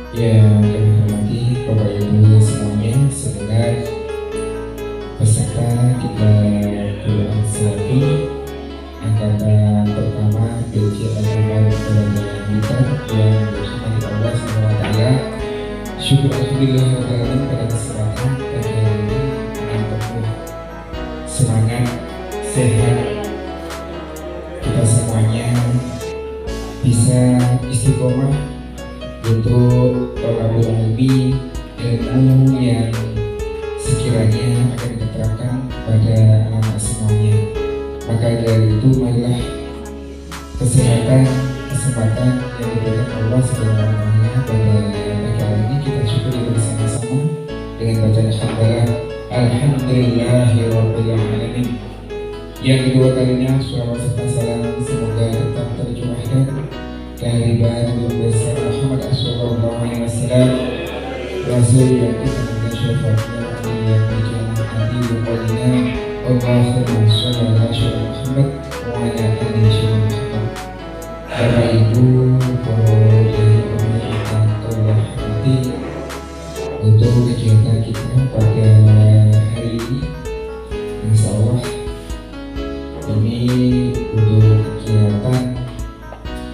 Yang kami hormati Bapak Ibu semuanya, segenap peserta kita berdoa selagi angkatan pertama PJ Al-Quran Kemuliaan Blitar yang dirahmati Allah SWT. Syukur alhamdulillah pada kesempatan pagi hari ini dengan penuh semangat, sehat, kita semuanya bisa istiqomah untuk mengambil ilmu yang sekiranya akan diterapkan pada anak-anak semuanya. Maka dari itu marilah kesempatan yang diberikan Allah SWT pada pagi hari ini kita syukuri bersama-sama dengan bacaan Alhamdulillahirabbil alamin. Yang kedua kalinya sholawat serta salam semoga tetap tercurahkan kehadiran Nabi besar Muhammad sallallahu alaihi wasallam, Rasul yang kita dengan syafaatnya yang berjalan hati waqalina Allahumma sholli ala Muhammad wa ala ali Muhammad. Bapak Ibu, para yang Allah hormati, untuk kegiatan kita pada hari ini, insya Allah ini untuk kegiatan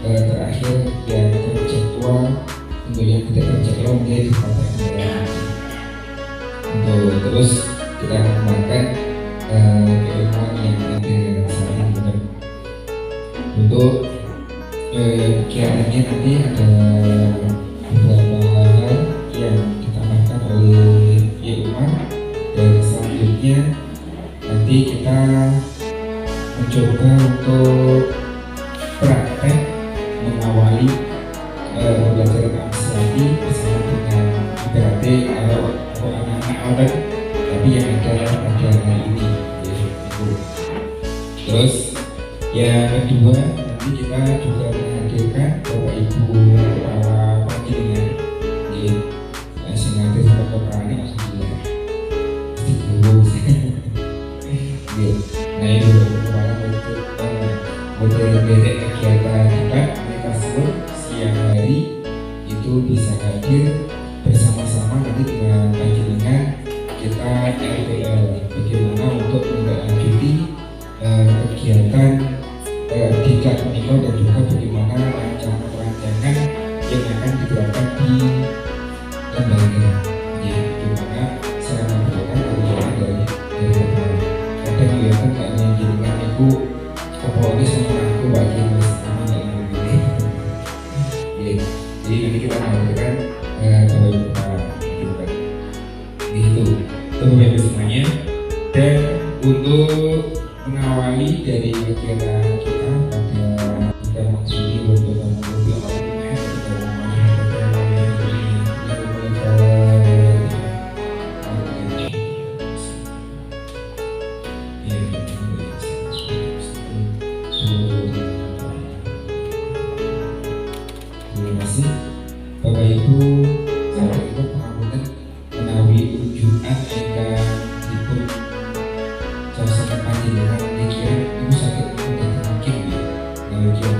terakhir yang terjadwal untuk yang tidak terjadwal menjadi kesempatan untuk terus kita mengembangkan keilmuan yang ada saat ini. Untuk kegiatannya nanti ada beberapa hal yang ditambahkan oleh Umar, dan selanjutnya nanti kita mencoba untuk praktek mengawali pembelajaran Al-Islami bersama dengan IPRT atau anak-anak adat, tapi yang ada pada hari ini yaitu. Terus yang kedua nanti kita juga menghadirkan Bapak Ibu para panjenengan di sengaja sebagai petani alhamdulillah nah itu kemarin model kegiatan kita tersebut siang hari itu bisa hadir bersama-sama nanti dengan panjenengan kita RPL bagaimana untuk menindaklanjuti kegiatan tingkat mikro dan juga bagaimana rancangan yang akan digerakkan di lembaga ya, dimana sarana bergerak dari kadang kelihatan kayaknya jaringan itu kepolisi sama aku bagian bersama yang lebih jadi nanti kita mengatakan kalau kita itu Bapak Ibu semuanya. Dan untuk mengawali dari kegiatan kita pada kita maksudi untuk mengumpulkan argumen terima kasih Bapak Ibu. Saya itu pengabutan menawi ujuan ingkang dipun jasa panjenengan pikiran itu sakit tidak mungkin ya kalau ujian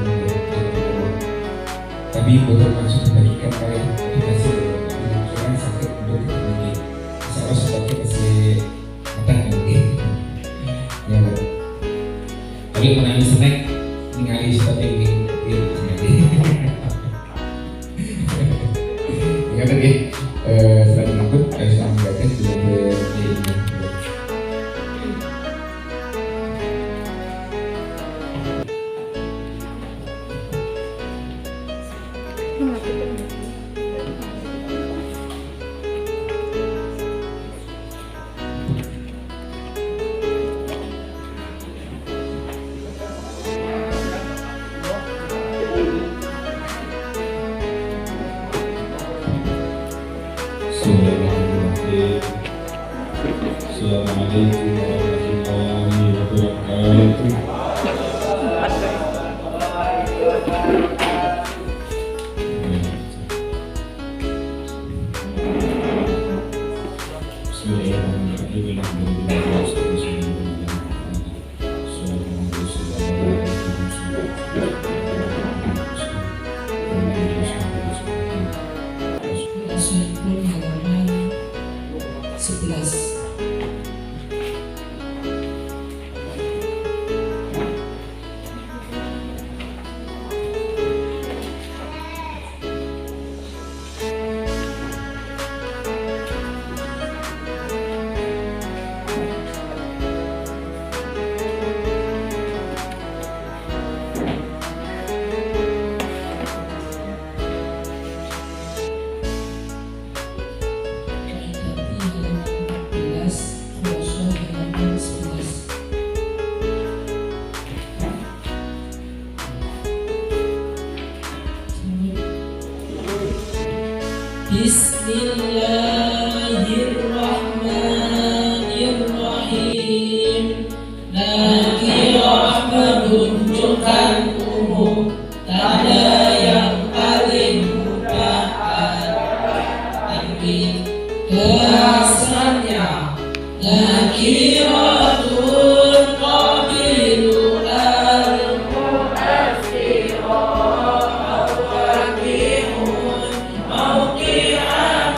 tapi bukan langsung dibagikan oleh edukasi pikiran sakit untuk tidak mungkin salah sebagai kasih matang mungkin ya tapi menangis snack ningali sebagai mungkin ingat lagi selain menakut saya mengajarkan juga di Assalamualaikum warahmatullahi wabarakatuh. Bismillahirrahmanirrahim. Nakirah menunjukkan umum, tanda yang paling mudah tapi kesannya nakiratun qabilu al-mu'assirah awakihun mauqi'atan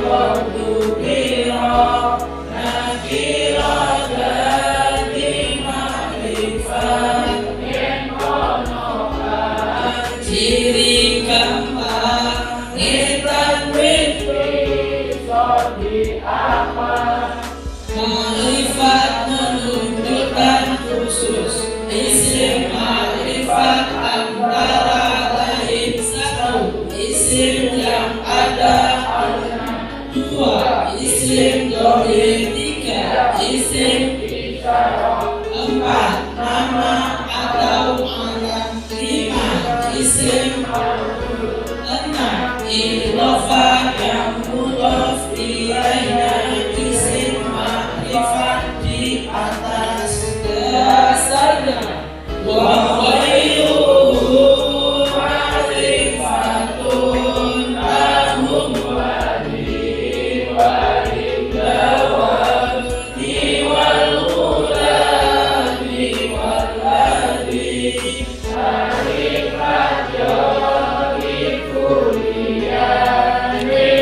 qadubirah nakiratan di ma'rifat ciri keempat tanwin ma'rifat menunjukkan khusus isim ma'rifat antara lain satu isim yang ada dua isim dhamir tiga isim empat nama atau alam lima isim enam idhofah yang mudhof ilaihnya isim ma'rifat di atas dasarnya wa ghairuhu ma'rifatun lahum wali dawati wal ulami wal ladhi ma'rifat yori kuliani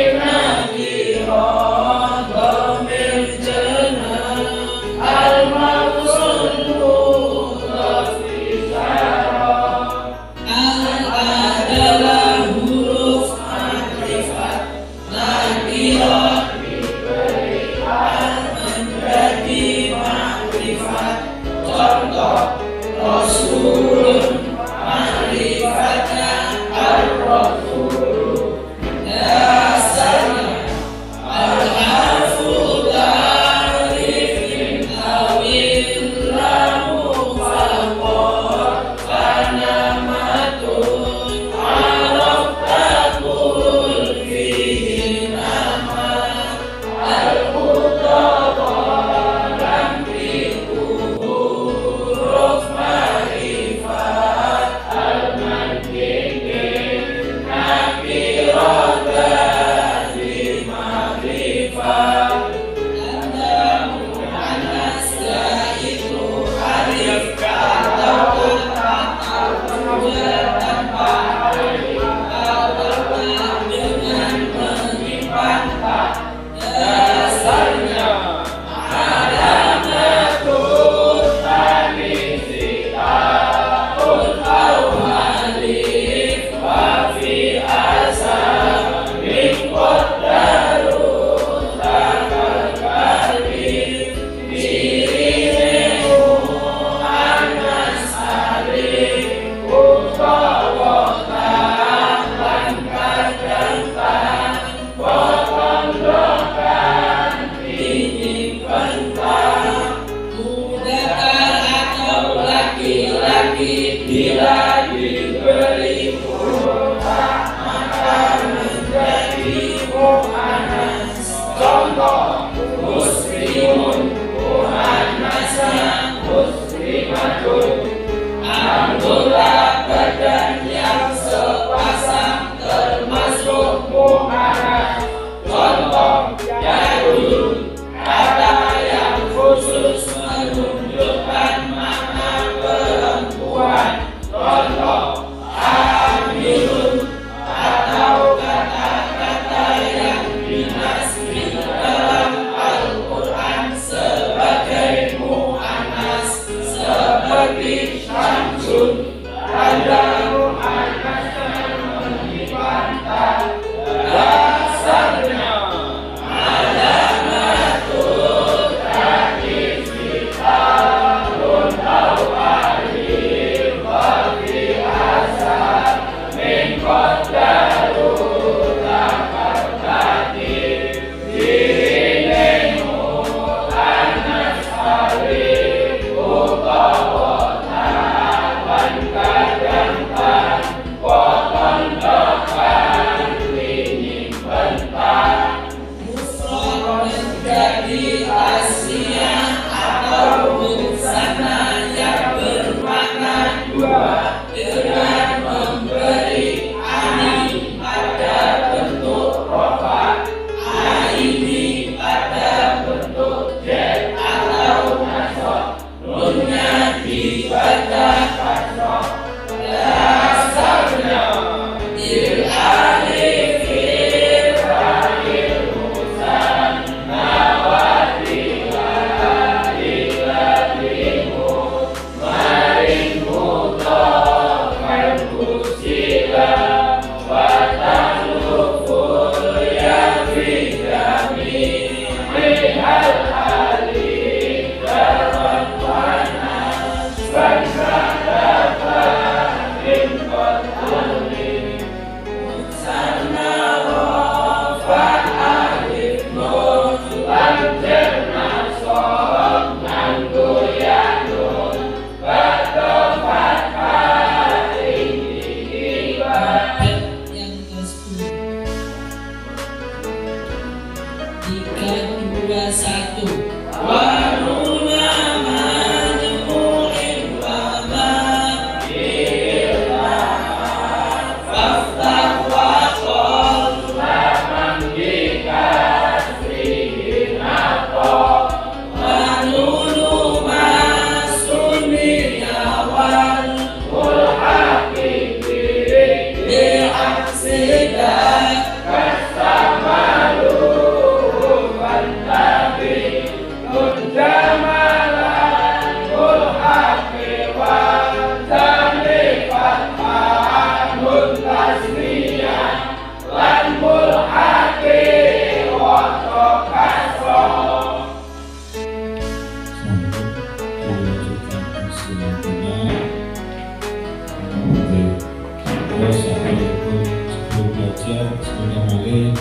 terus sebelum belajar sebelum mulai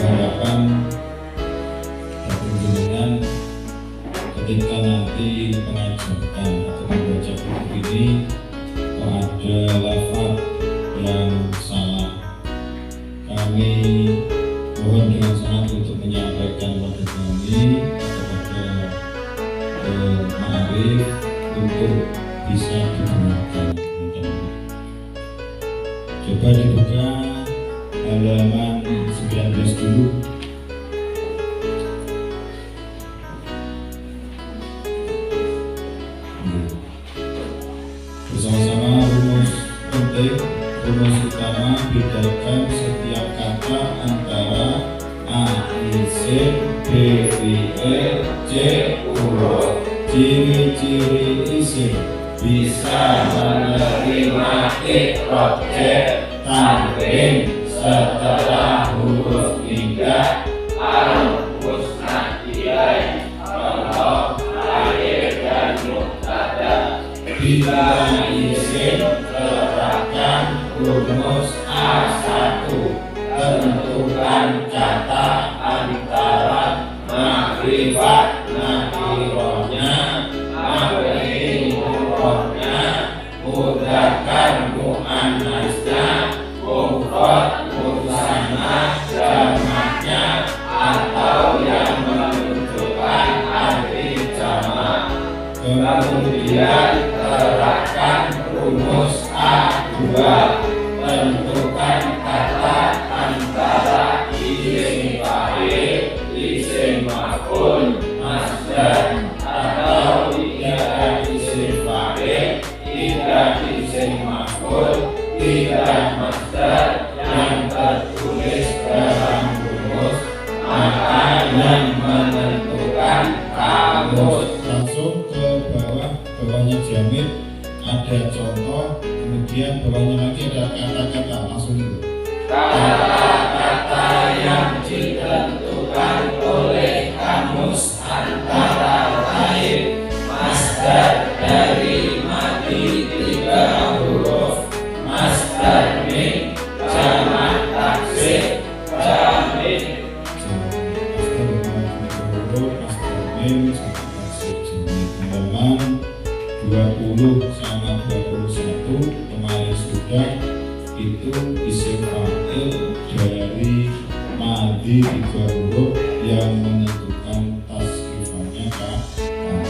harapan dengan ketika nanti mengajarkan atau membaca buku ini ada lafaz yang salah, kami mohon dengan sangat untuk menyampaikan pada kami atau pada Ma'arif untuk bisa digunakan. Coba dibuka halaman 19 dulu. Bersama-sama rumus penting, rumus utama, bedakan setiap kata antara A, isim, B, fi'il, C, huruf. Ciri-ciri isim bisa menerima i'rab tanwin setelah huruf hingga al-musnadiyai, contoh akhir dan mubtada. Bila isim terapkan rumus A1, tentukan kata antara makrifat nakirohnya, makrimurohnya, mudzakkar muannasnya, mufrad musanna jamaknya, atau yang menunjukkan arti jamak. Kemudian terapkan rumus A2, tentukan kata antara isim fa'il, isim maf'ul, masdar, atau tidak isim fa'il, tidak isim maf'ul, tidak masdar yang tertulis dalam rumus, maka yang menentukan kamus. Langsung ke bawahnya jamid ada contoh, kemudian bawahnya lagi ada kata-kata, langsung itu. Kata-kata yang ditentukan oleh kamus antara lain masdar dari mati 3 huruf, masdar min, jamak taksir, jamid. Halaman 20 sama 21 kemarin sudah, itu isim fa'il dari madi 3 huruf yang menentukan tasrifannya kamus.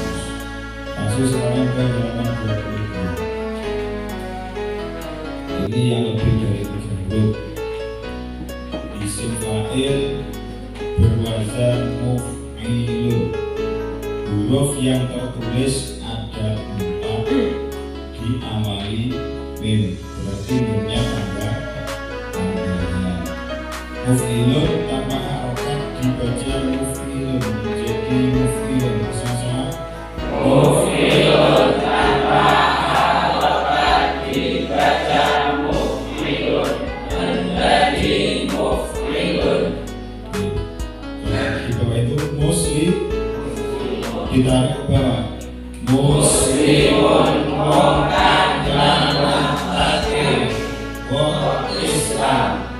Masuk sekarang ke halaman 22. Ini yang lebih dari 3 huruf. Isim fa'il berwazan muf'ilun. Huruf yang tertulis ada 4, diawali mim, berarti mimnya tambahan. Muf'ilun tanpa harokat dibaca muf'ilun, menjadi muf'ilun. Bersama-sama. Muf'ilun tanpa harokat dibaca muf'ilun, menjadi muf'ilun. Di bawah itu muslim, ditarik ke bawah. Muslimun muqaddamun akhir wa Islam.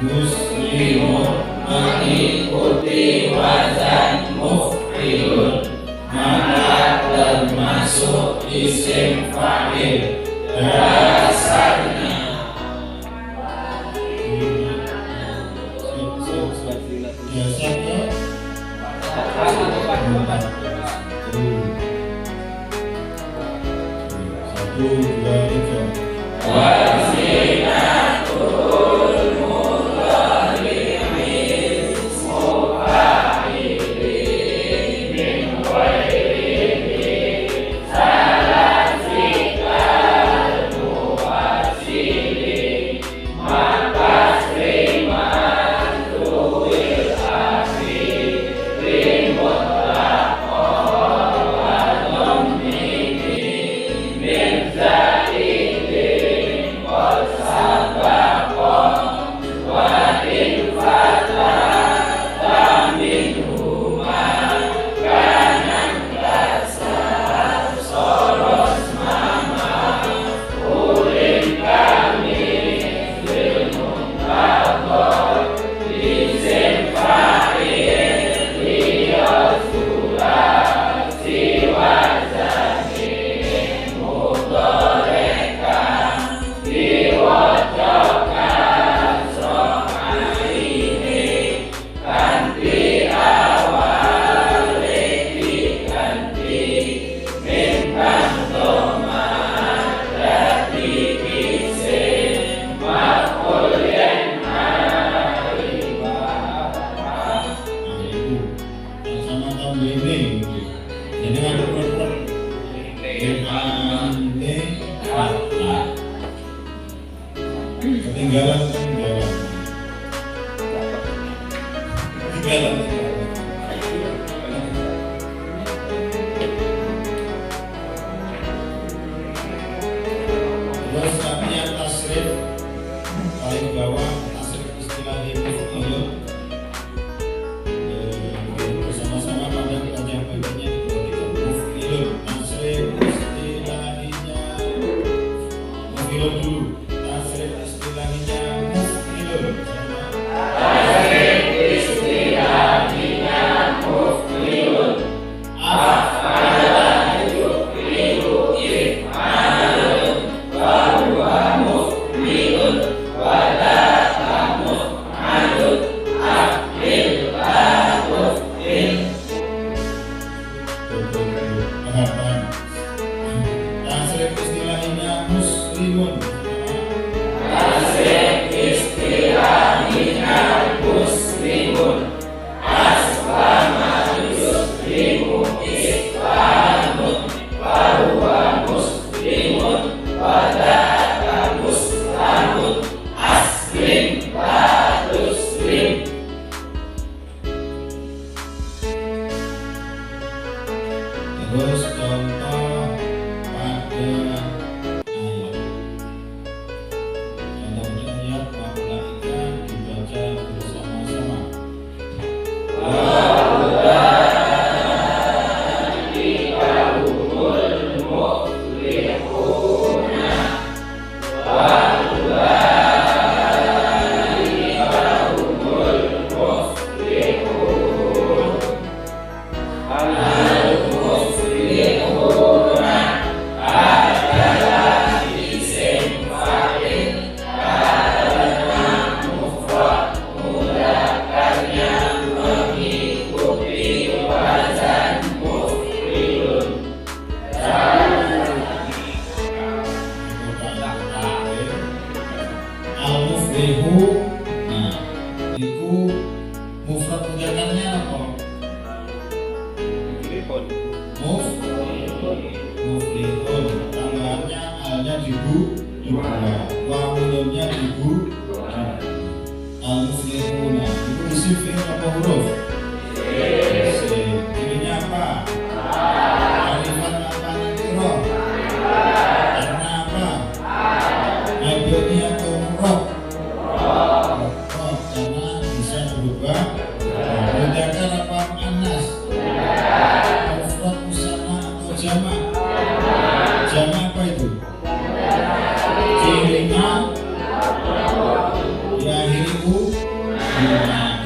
Muslimun mengikuti wazan muf'ilun, maka termasuk isim fa'il. Dasarnya Satu, dua, tiga. wazinatul mudhari'i ismu fa'ilin min ghairi salasi kal ketinggalan. Terus kami yang tasrif paling bawah, tasrif istilah muf'ilun. Bersama-sama pada kita yang berikutnya muf'ilun, tasrif istilahnya muf'ilun dulu. Tasrif istilahnya muf'ilun. Tasrif istilahnya muf'ilun. Af'ala yuf'ilu if'alun wa huwa muf'ilun wa dhaka muf'alun af'il la tuf'il. Paham. Tasrif istilahnya muslimun. Tasrif istilahnya muslimun. Aslama yuslimu islamun wa huwa muslimun wa dhaka muslamun aslim la tuslim. Terus contoh pada ayat. Contoh pada ayat malaika dibaca bersama-sama. Al-muflihu, nah, itu mufrad mudzakarnya apa? Muflihun, tambahannya alnya dibu dua, wawulnya dibu. Al-muflihuna, itu isim fi'il apa huruf? Isim. Ininya apa? Alifan apa nakiro? Karena apa? Nabiotnya atau murad? Karena bisa berubah. Mudzakkar apa muannas? Mufrad musanna atau jamak? Jamak apa itu? Cirinya diakhiri u,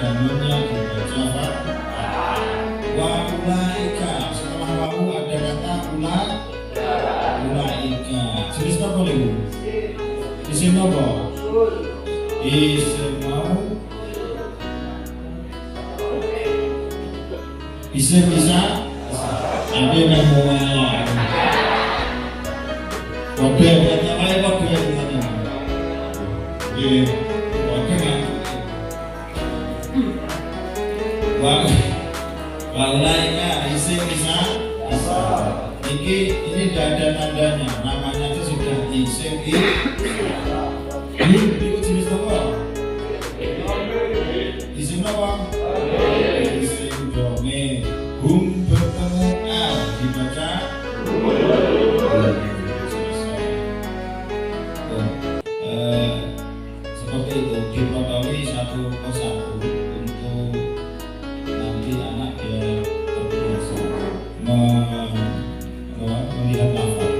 dan nunnya dibaca fathah. Wa ulaika, setelah wawu ada kata ulaika. Jenis apa lagi? Isim apa? Isim mau. Isim bisa. Ada yang mau kode yang lain kode yang ini. Kode yang walaika isim bisa. Ini tidak ada tandanya, namanya itu sudah isim itu jenis apa? Isim apa? Isim dongeng. Hum bertemu al dibaca seperti itu, dipotoli satu persatu untuk nanti anak biar terbiasa melihat lafaz.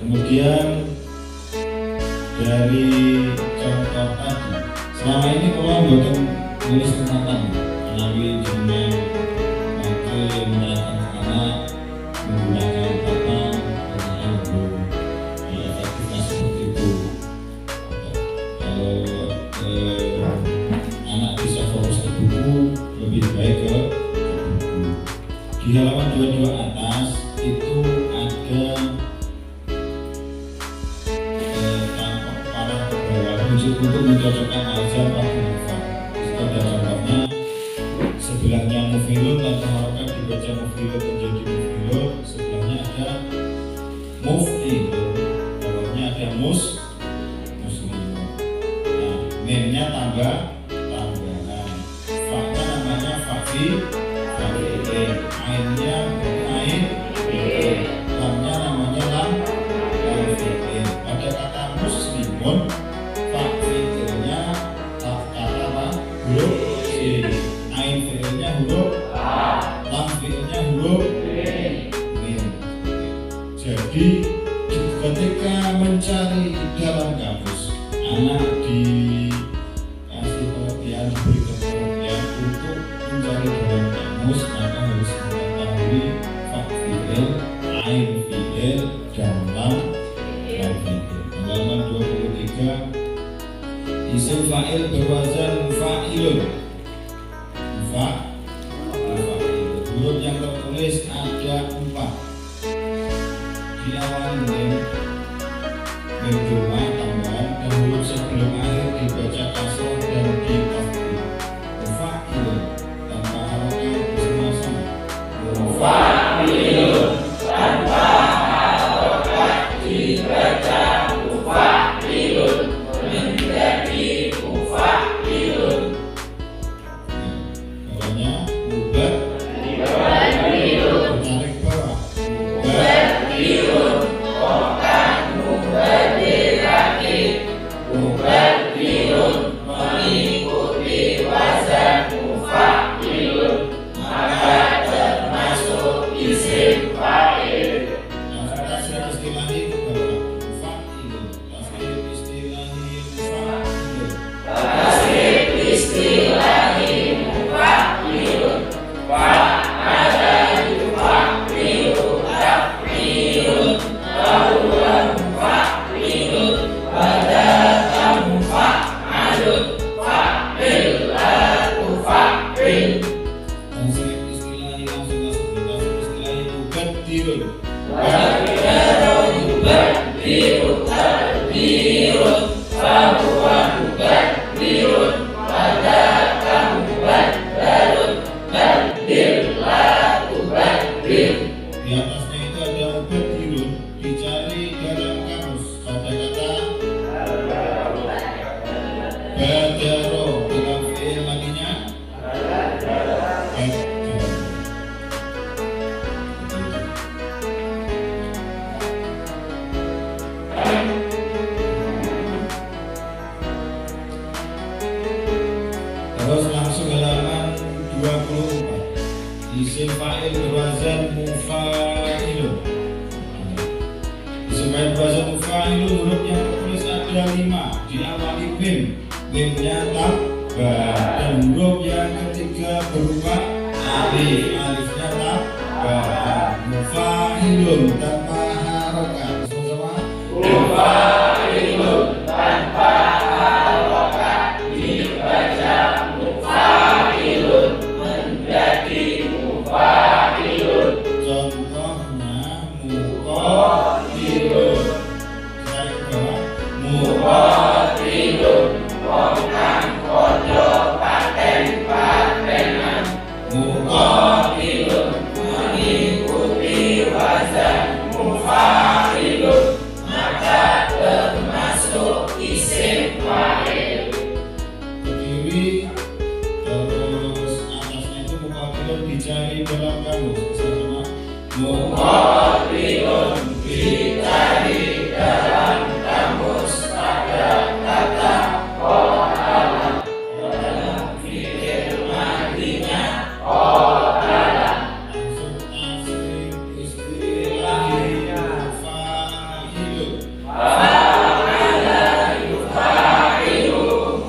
Kemudian dari contoh tadi, selama ini kalau buatan nulis catatan melalui dengan menerapkan anak menggunakan papan dengan efektivitas seperti itu. Kalau anak bisa fokus ke buku, lebih baik ke buku. Di halaman 22 atas itu ada para pembawa untuk mencocokkan azan pada huruf. Itu ada contohnya. Sebelahnya muf'ilun tanpa harokat dibaca muf'ilun menjadi muf'ilun. Sebelahnya ada muf'ilun, bawahnya ada muslim. Memnya tambahan. Fa-nya namanya fa'il. Ainnya ain. Lamnya namanya lam fi'il. Pada kata muslimun, fa'ilnya kata apa? Huruf C. Ain fi'ilnya huruf A. Lam fi'ilnya huruf Mim. Jadi ketika mencari dalam kamus, anak dikasih pengertian, diberi pengertian untuk mencari dalam kamus, maka harus mengetahui fa'il, ain fi'il, dan lam fi'il. Halaman 23, isim fa'il berwazan fa'ilun. Huruf yang tertulis ada 4. Diawali mem jumlah tambahan dan huruf sebelum akhir dibaca kasroh dan ditafsir. Fa'ilun tanpa harokat bersama-sama. Fa'ilun tanpa harokat dibaca fa'ilun menjadi fa'ilun. Bawahnya mubad menarik bawah. Mubadirun bukan mubadirati. Mubadirun mengikuti wazan fa'ilun, maka termasuk isim fa'il. Tafsir istilahi fa'ilun. Tafsir istilahi fa'ilun. Tafsir istilahi fa'ilun. Fa'ala yufa'ilu taf'ilun. Bahwa fa'ilun badaka mufa'alun. Fa'il aku fa'il. Tafsir istilahi langsung masuk. Tafsir istilahi mubaddirun. Badarun yubaddiru tadbirun. Bahwa mubaddirun badaka mubaddarun. Baddir la tubaddir. Di atasnya itu ada mubaddirun, dicari dalam kamus pada kata badaro. Dalam fi'il madinya badar. Terus langsung halaman 24. Isim fa'il berwazan mufa'ilun. Isim fa'il berwazan mufa'ilun, huruf yang tertulis ada 5. Diawali mim. Mimnya tambah. Dan huruf yang ketiga berupa alif. Alifnya tambah. Mufa'ilun tanpa harokat. Sama-sama. Mufa'ilun tanpa harokat dibaca mufa'ilun menjadi mufa'ilun. Contohnya muqatilun. Saya ke bawah. Muqatilun bukan kodo paten-patenan. Muqatilun mengikuti wazan mufa'ilun, maka termasuk isim fa'il. Berdiri, terus atasnya itu muqatilun dicari dalam kamus. Sama-sama. Muqatilun dicari dalam kamus pada kata qala. Dalam fi'il madinya qala. Langsung tasrif istilahi fa'ilun. Fa'ala yufa'ilu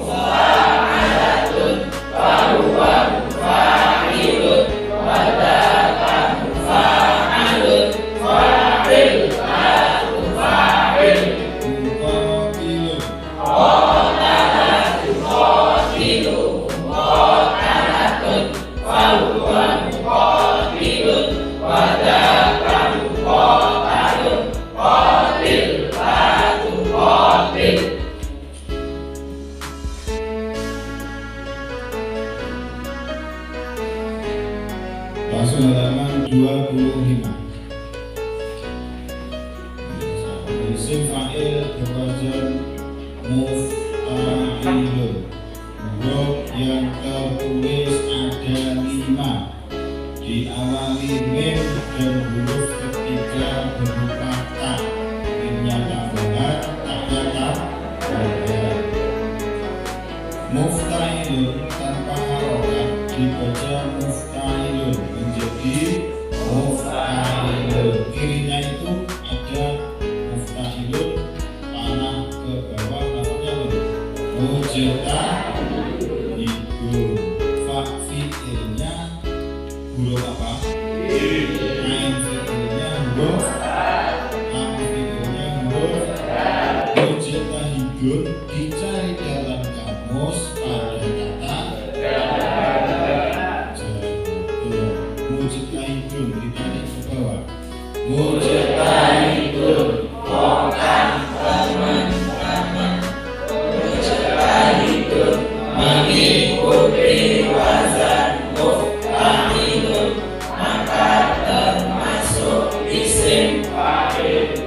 mufa'alatun. Bahwa mufa'ilun badaka mufa'alun. Fa'il aku fa'il. Muqatilun. Qatala yuqatilu muqatalatun. Bahwa muqatilun badaka muqatalun. Qatil aku qatil. Langsung halaman 25. Isim fa'il berwazan mufa'ilun. mufa'ilun tanpa harokat dibaca mufa'ilun menjadi mufa'ilun. Kirinya itu ada mufa'ilun panah ke bawah lafaznya mujtahidun. Fa fi'ilnya huruf apa? Ain fi'ilnya huruf mujtahidun dicari dalam kamus pada kata mujtahidun dicari ke bawah. Mujtahidun bukan teman-teman. Mujtahidun mengikuti wazan mufa'ilun, maka termasuk isim fa'il.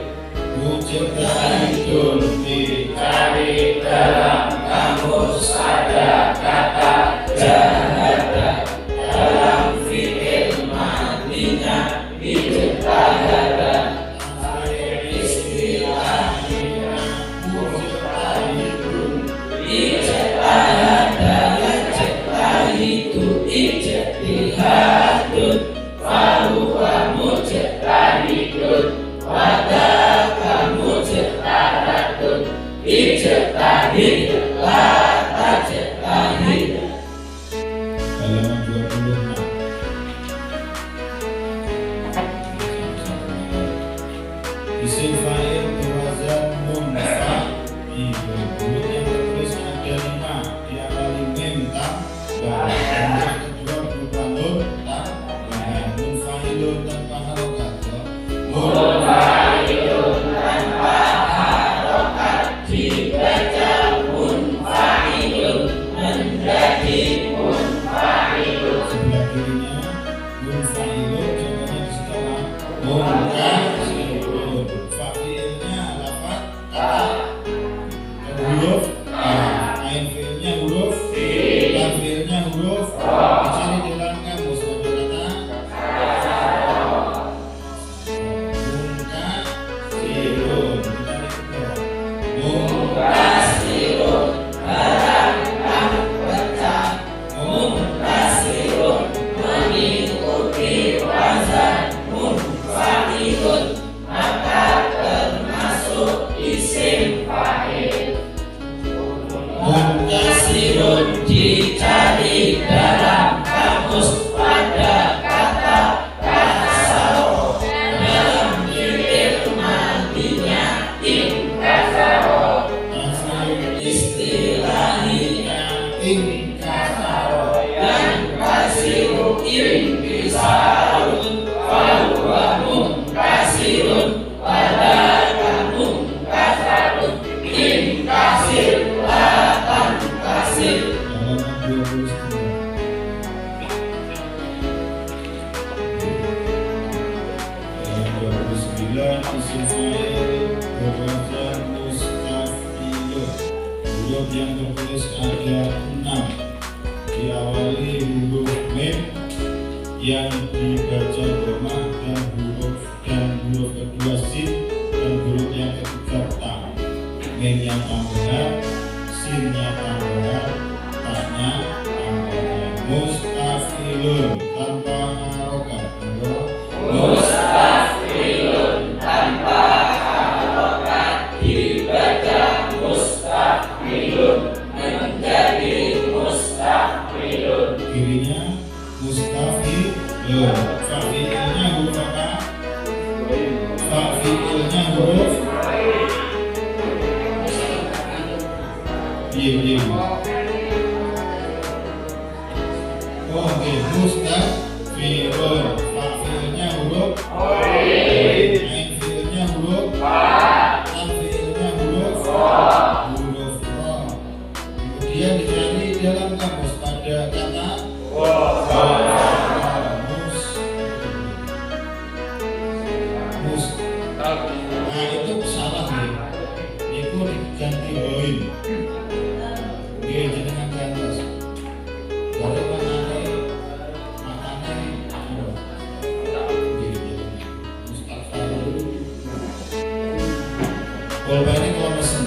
Mujtahidun dicari dalam kamus ada kata jahada, dalam fi'il madinya ijtahada. Istilahnya mujtahidun ijtahada, yajtahidu ijtihadun, fahuwa mujtahidun wadaka mujtahadatun. Ijtahid la tajtahid. Halaman 26. Isim fa'il berwazan munfa'ilun. Huruf yang tertulis ada 5, diawali mim tambah, huruf kedua berupa nun tambah. Munfa'ilun tanpa harokat. Munfa'ilun tanpa harokat dibaca munfa'ilun menjadi munfa'ilun. Sebelah kirinya munfa'ilun, contohnya di sebelah munkasirun. Fa'ilnya lafaz huruf ain fi'ilnya huruf lam fi'ilnya huruf. Dicari dalam kamus pada kata munkasirun. Dicari ke bawah. Munkasirun barang yang pecah. Munkasirun mengikuti wazan munfa'ilun, maka termasuk isim fa'il. Munkasirun dicari dalam kamus pada kata kasaro, dalam fi'il madinya inkasaro. Istilahnya ingkasaro. yang kasiru inkisarun, fahuwa munkasirun wadaka munkasarun. Inkasir la tankasir. Halaman 29. Isim fa'il berwazan mustafilun. Huruf yang tertulis ada 6, diawali huruf mim yang dibaca domah dan huruf kedua sin dan huruf yang ketiga ta. Mimnya tambahan, sinnya tambahan, ta-nya tambahan. Mustafilun tanpa harokat. Mustafilun tanpa harokat dibaca mustafilun menjadi mustafilun. Kirinya mustafilun. Fa'ilnya huruf apa? Fa'ilnya huruf iya. Oke, mustafilun. Fa'ilnya huruf ain fi'ilnya huruf lam fi'ilnya huruf ro. Kemudian dicari dalam kamus pada kata mus. Nah itu salah nih. Itu diganti hoin. Oke, jenengan ke atas. Baru maknanya Mustafa. Kalau ini kalau mesen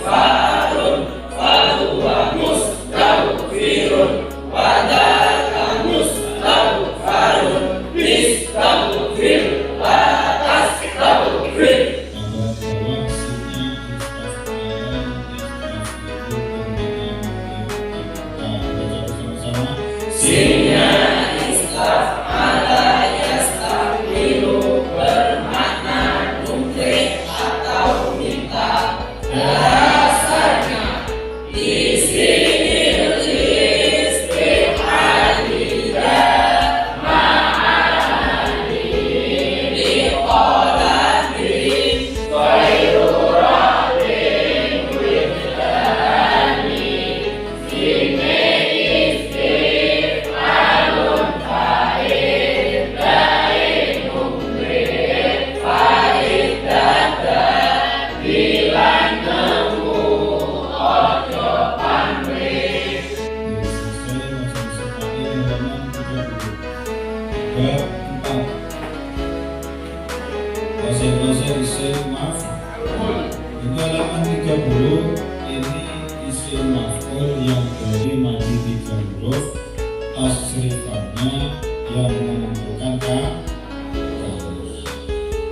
istighfarun fahuwa mustaghfirun wa dzaka mustaghfarun istaghfir wa astaghfir. Sinnya istaf'ala yastaghfiru bermakna nuntrik atau minta. Dasarnya istighfar hadidah ma'ani liqolani khairu rabbin wihdani sinne Bahasa isim maf'ul. Itu halaman 30. Ini isim maf'ul yang dari madi 3 huruf, tasrifannya yang menentukan kasus.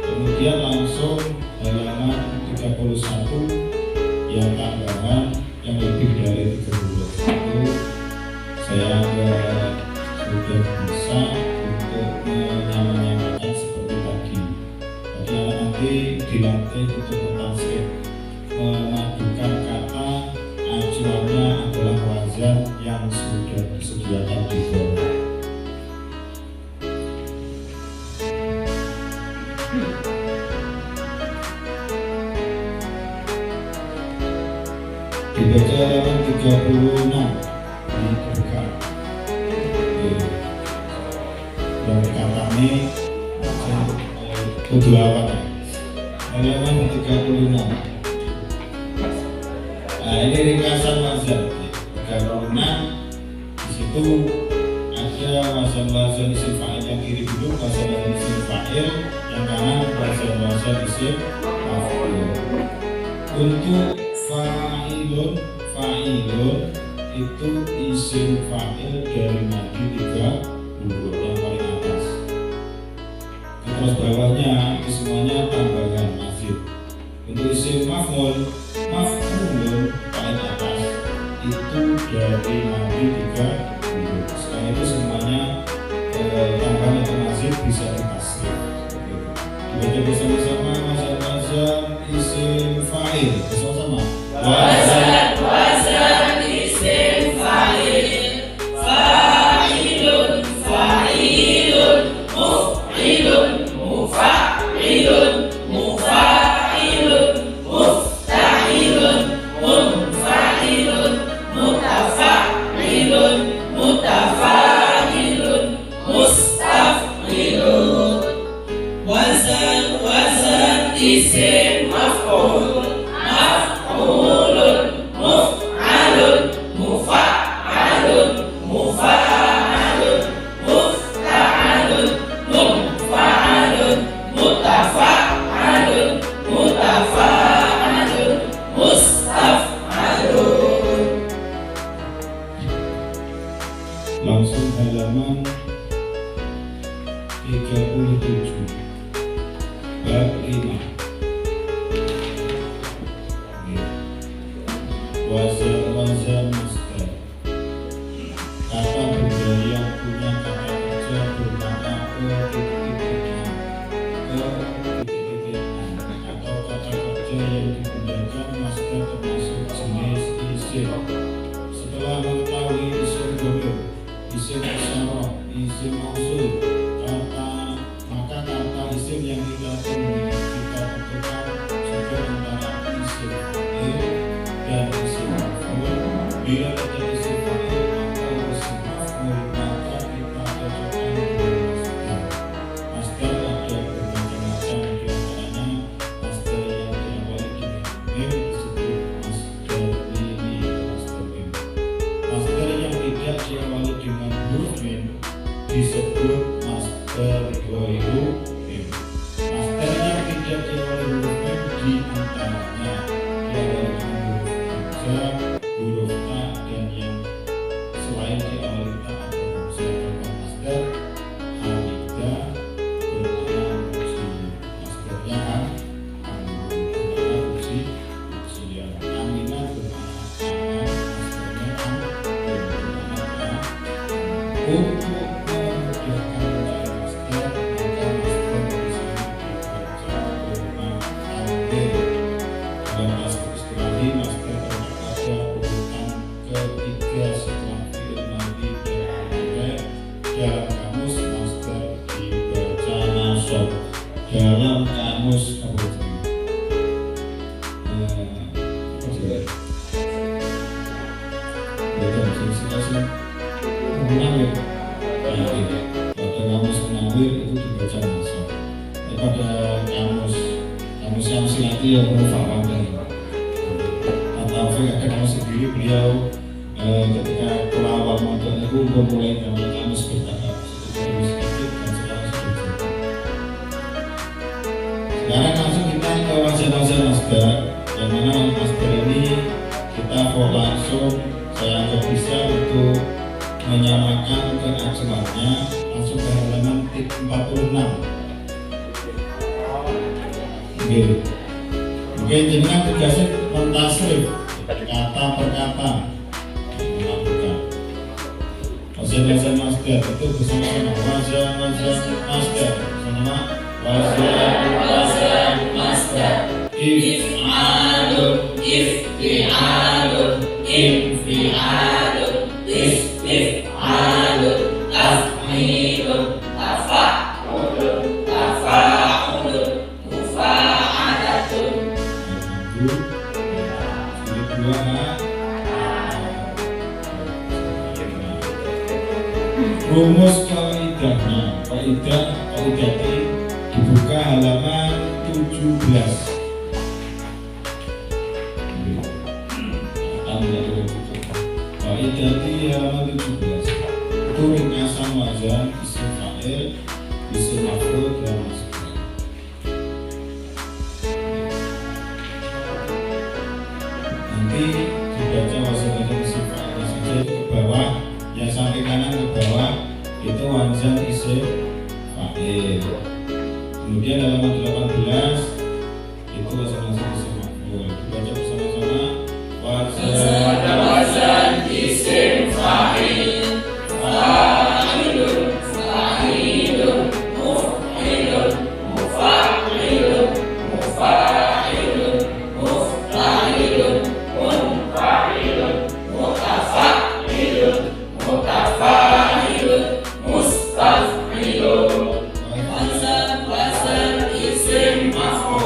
Kemudian langsung halaman 31 yang tambahan yang lebih dari 3 huruf. Itu saya anggap sudah bisa untuk menyamakan seperti tadi. Nanti dilatih untuk mentasrif, memadukan kata, acuannya adalah wazan yang sudah disediakan di bawah. Dibaca halaman 36 dibuka. Dan kata ini kudu awal halaman 36. Nah, ini ringkasan wazan 36. Di situ ada wazan-wazan isim fa'il yang kiri dulu, wazan isim fa'il yang kanan, wazan isim maf'ul. Untuk fa'ilun itu isim fa'il dari madi 3 huruf yang paling atas. Terus bawahnya itu semuanya tambahan mazid. Untuk isim maf'ulun paling atas itu dari madi 3 huruf. Setelah itu semuanya tambahan atau mazid bisa ditasrif. Dibaca bersama-sama wazan isim fa'il bersama-sama. Wazan isim fa'il fa'ilun fa'ilun muf'ilun mufa'ilun mufa'ilun mufta'ilun munfa'ilun mutafa'ilun mutafa'ilun mustaf'ilun. Wazan isim maf'ul maf'ulun muf'alun mufa'alun mufa'alun mufta'alun munfa'alun mutafa'alun mutafa'alun mustaf'alun. Langsung halaman 37 bab 5. Wazan masdar. Kata benda yang punya kata kerja bermakna atau kata kerja yang digunakan masdar termasuk jenis isim. Setelah mengetahui isim dhamir, isim isyarah, isim mausul, maka kata isim yang kita tentukan juga antara isim fa'il dan isim maf'ul. Bila ada isim fa'il atau isim maf'ul, maka kita cocokkan dengan masdar. Masdar ada bermacam-macam, di antaranya masdar yang diawali dengan mim disebut masdar lini atau masdar mim. Masdar yang tidak diawali dengan huruf mim disebut masdar ghairu mim. Masdar yang tidak diawali huruf mim di antaranya diawali dengan huruf untuk memudahkan master, maka master bisa bekerja berulang tampil. Dalam master istilahi, master terdapat pada urutan ketiga setelah fi'il madhi dan dalam kamus master dibaca nasab. Dalam kamus apa itu? Munawir, pada kamus munawir itu dibaca nasab. Pada kamus yang silati yang mufakat atau ada kamus sendiri beliau ketika pelawal model itu memulai dari kamus bertahap dari sedikit dan sekarang sedikit. Sekarang langsung kita ke wajah-wajah masdar, yang mana masdar ini kita langsung saya anggap bisa untuk menyamakan keacuannya. Langsung ke halaman 46. Oke, jangan tugasnya mentasrif kata per kata melakukan wajah-wajah masdar itu bersama-sama wajah-wajah masdar bersama wajah-wajah masdar if'alun if'alun infi'alun istif'alun taf'ilun tafa'ulun tafa'ulun mufa'alatun. Rumus kaidahnya, kaidati dibuka halaman 17. Kaidati halaman 17. Itu ringkasan wazan isim fa'il, isim maf'ul dan masdar. Nanti dibaca wazan isim fa'il saja itu ke bawah, yang sampai kanan ke bawah itu wazan isim fa'il. Kemudian halaman 18 itu wazan isim maf'ul. Dibaca bersama-sama wazan isim fa'il, fa'ilun, fa'ilun, muf'ilun, mufa'ilun, mufa'ilun, mufa'ilun, munfa'ilun, mutafa'ilun, mutafa'ilun, mustaf'ilun. Wazan isim maf'ul.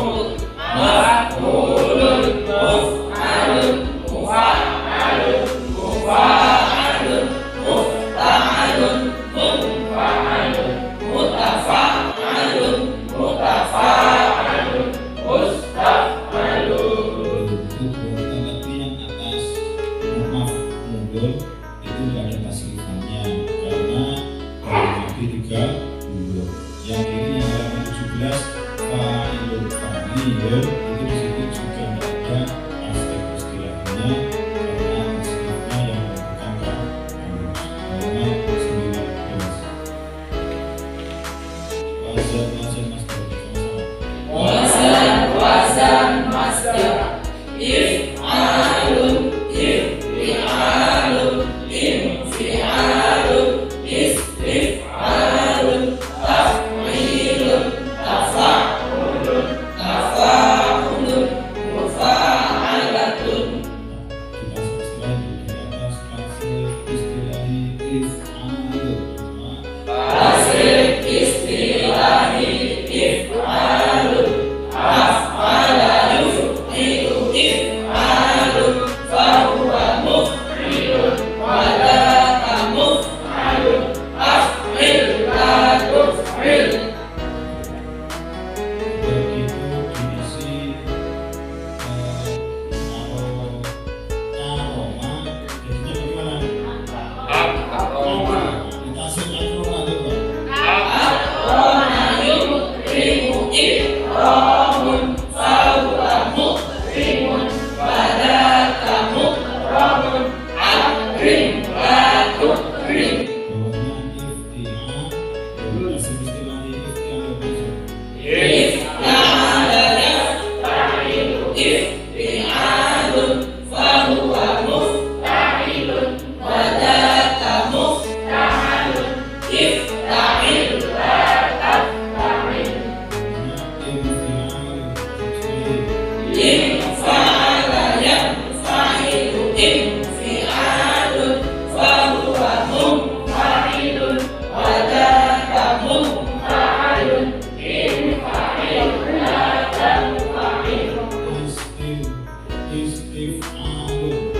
istif'alun.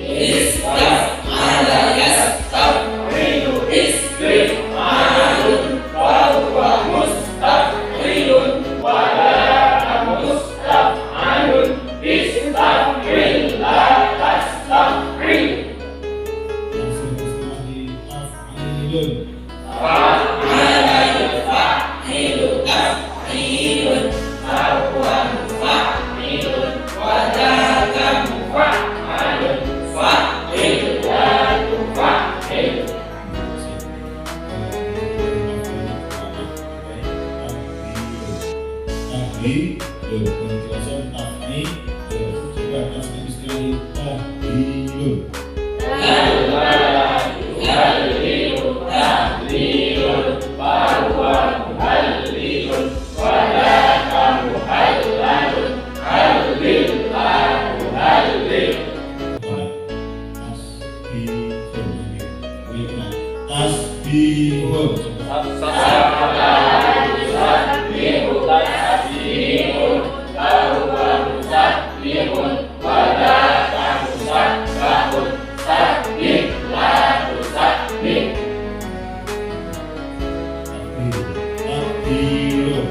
Istaf'ala yastaf'ilu istif'alun wa huwa mustaf'ilun wa la mustaf'alun istaf'il la tastaf'il. Hasil istilahi taf'ilun. Fa'ala yufa'il taf'ilun fa huwa mufa'ilun wa dhaka mufa'alun fa'il la tufa'il. Tahlilun. Penjelasan taf'il. Coba kasih istilah tahlilun. Yuhallilu tahlilun fa huwa muhallilun wa dhaka muhallalun hallil la tuhallil. Tasbihun. Yusabbihu tasbihun fa huwa musabbihun wa dhaka musabbahun sabbih la tusabbih. Takbirun.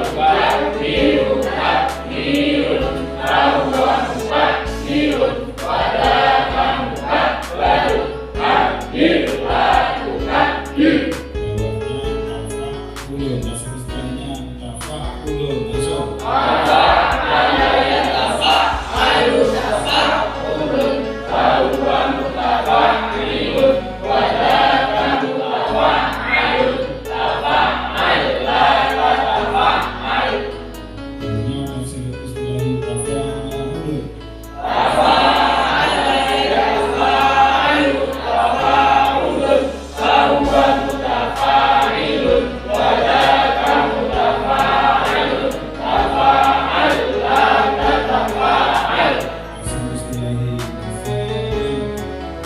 Yukabbiru takbirun fa huwa mukabbirun wa dhaka mukabbarun kabbir la tukabbir. Bawahnya tafa'ulun. Masuk istilahnya tafa'ulun. Masuk. Fa'ala yatafa'alu tafa'ulun fa huwa mutafa'ilun wa dhaka mutafa'alun tafa'al la tatafa'al. Bawahnya hasil istilahnya tafa'ulun. Fa'ala yatafa'alu tafa'ulun fa huwa mutafa'ilun wa dhaka mutafa'alun tafa'al la tatafa'al. Hasil istilahnya tafa'ulun.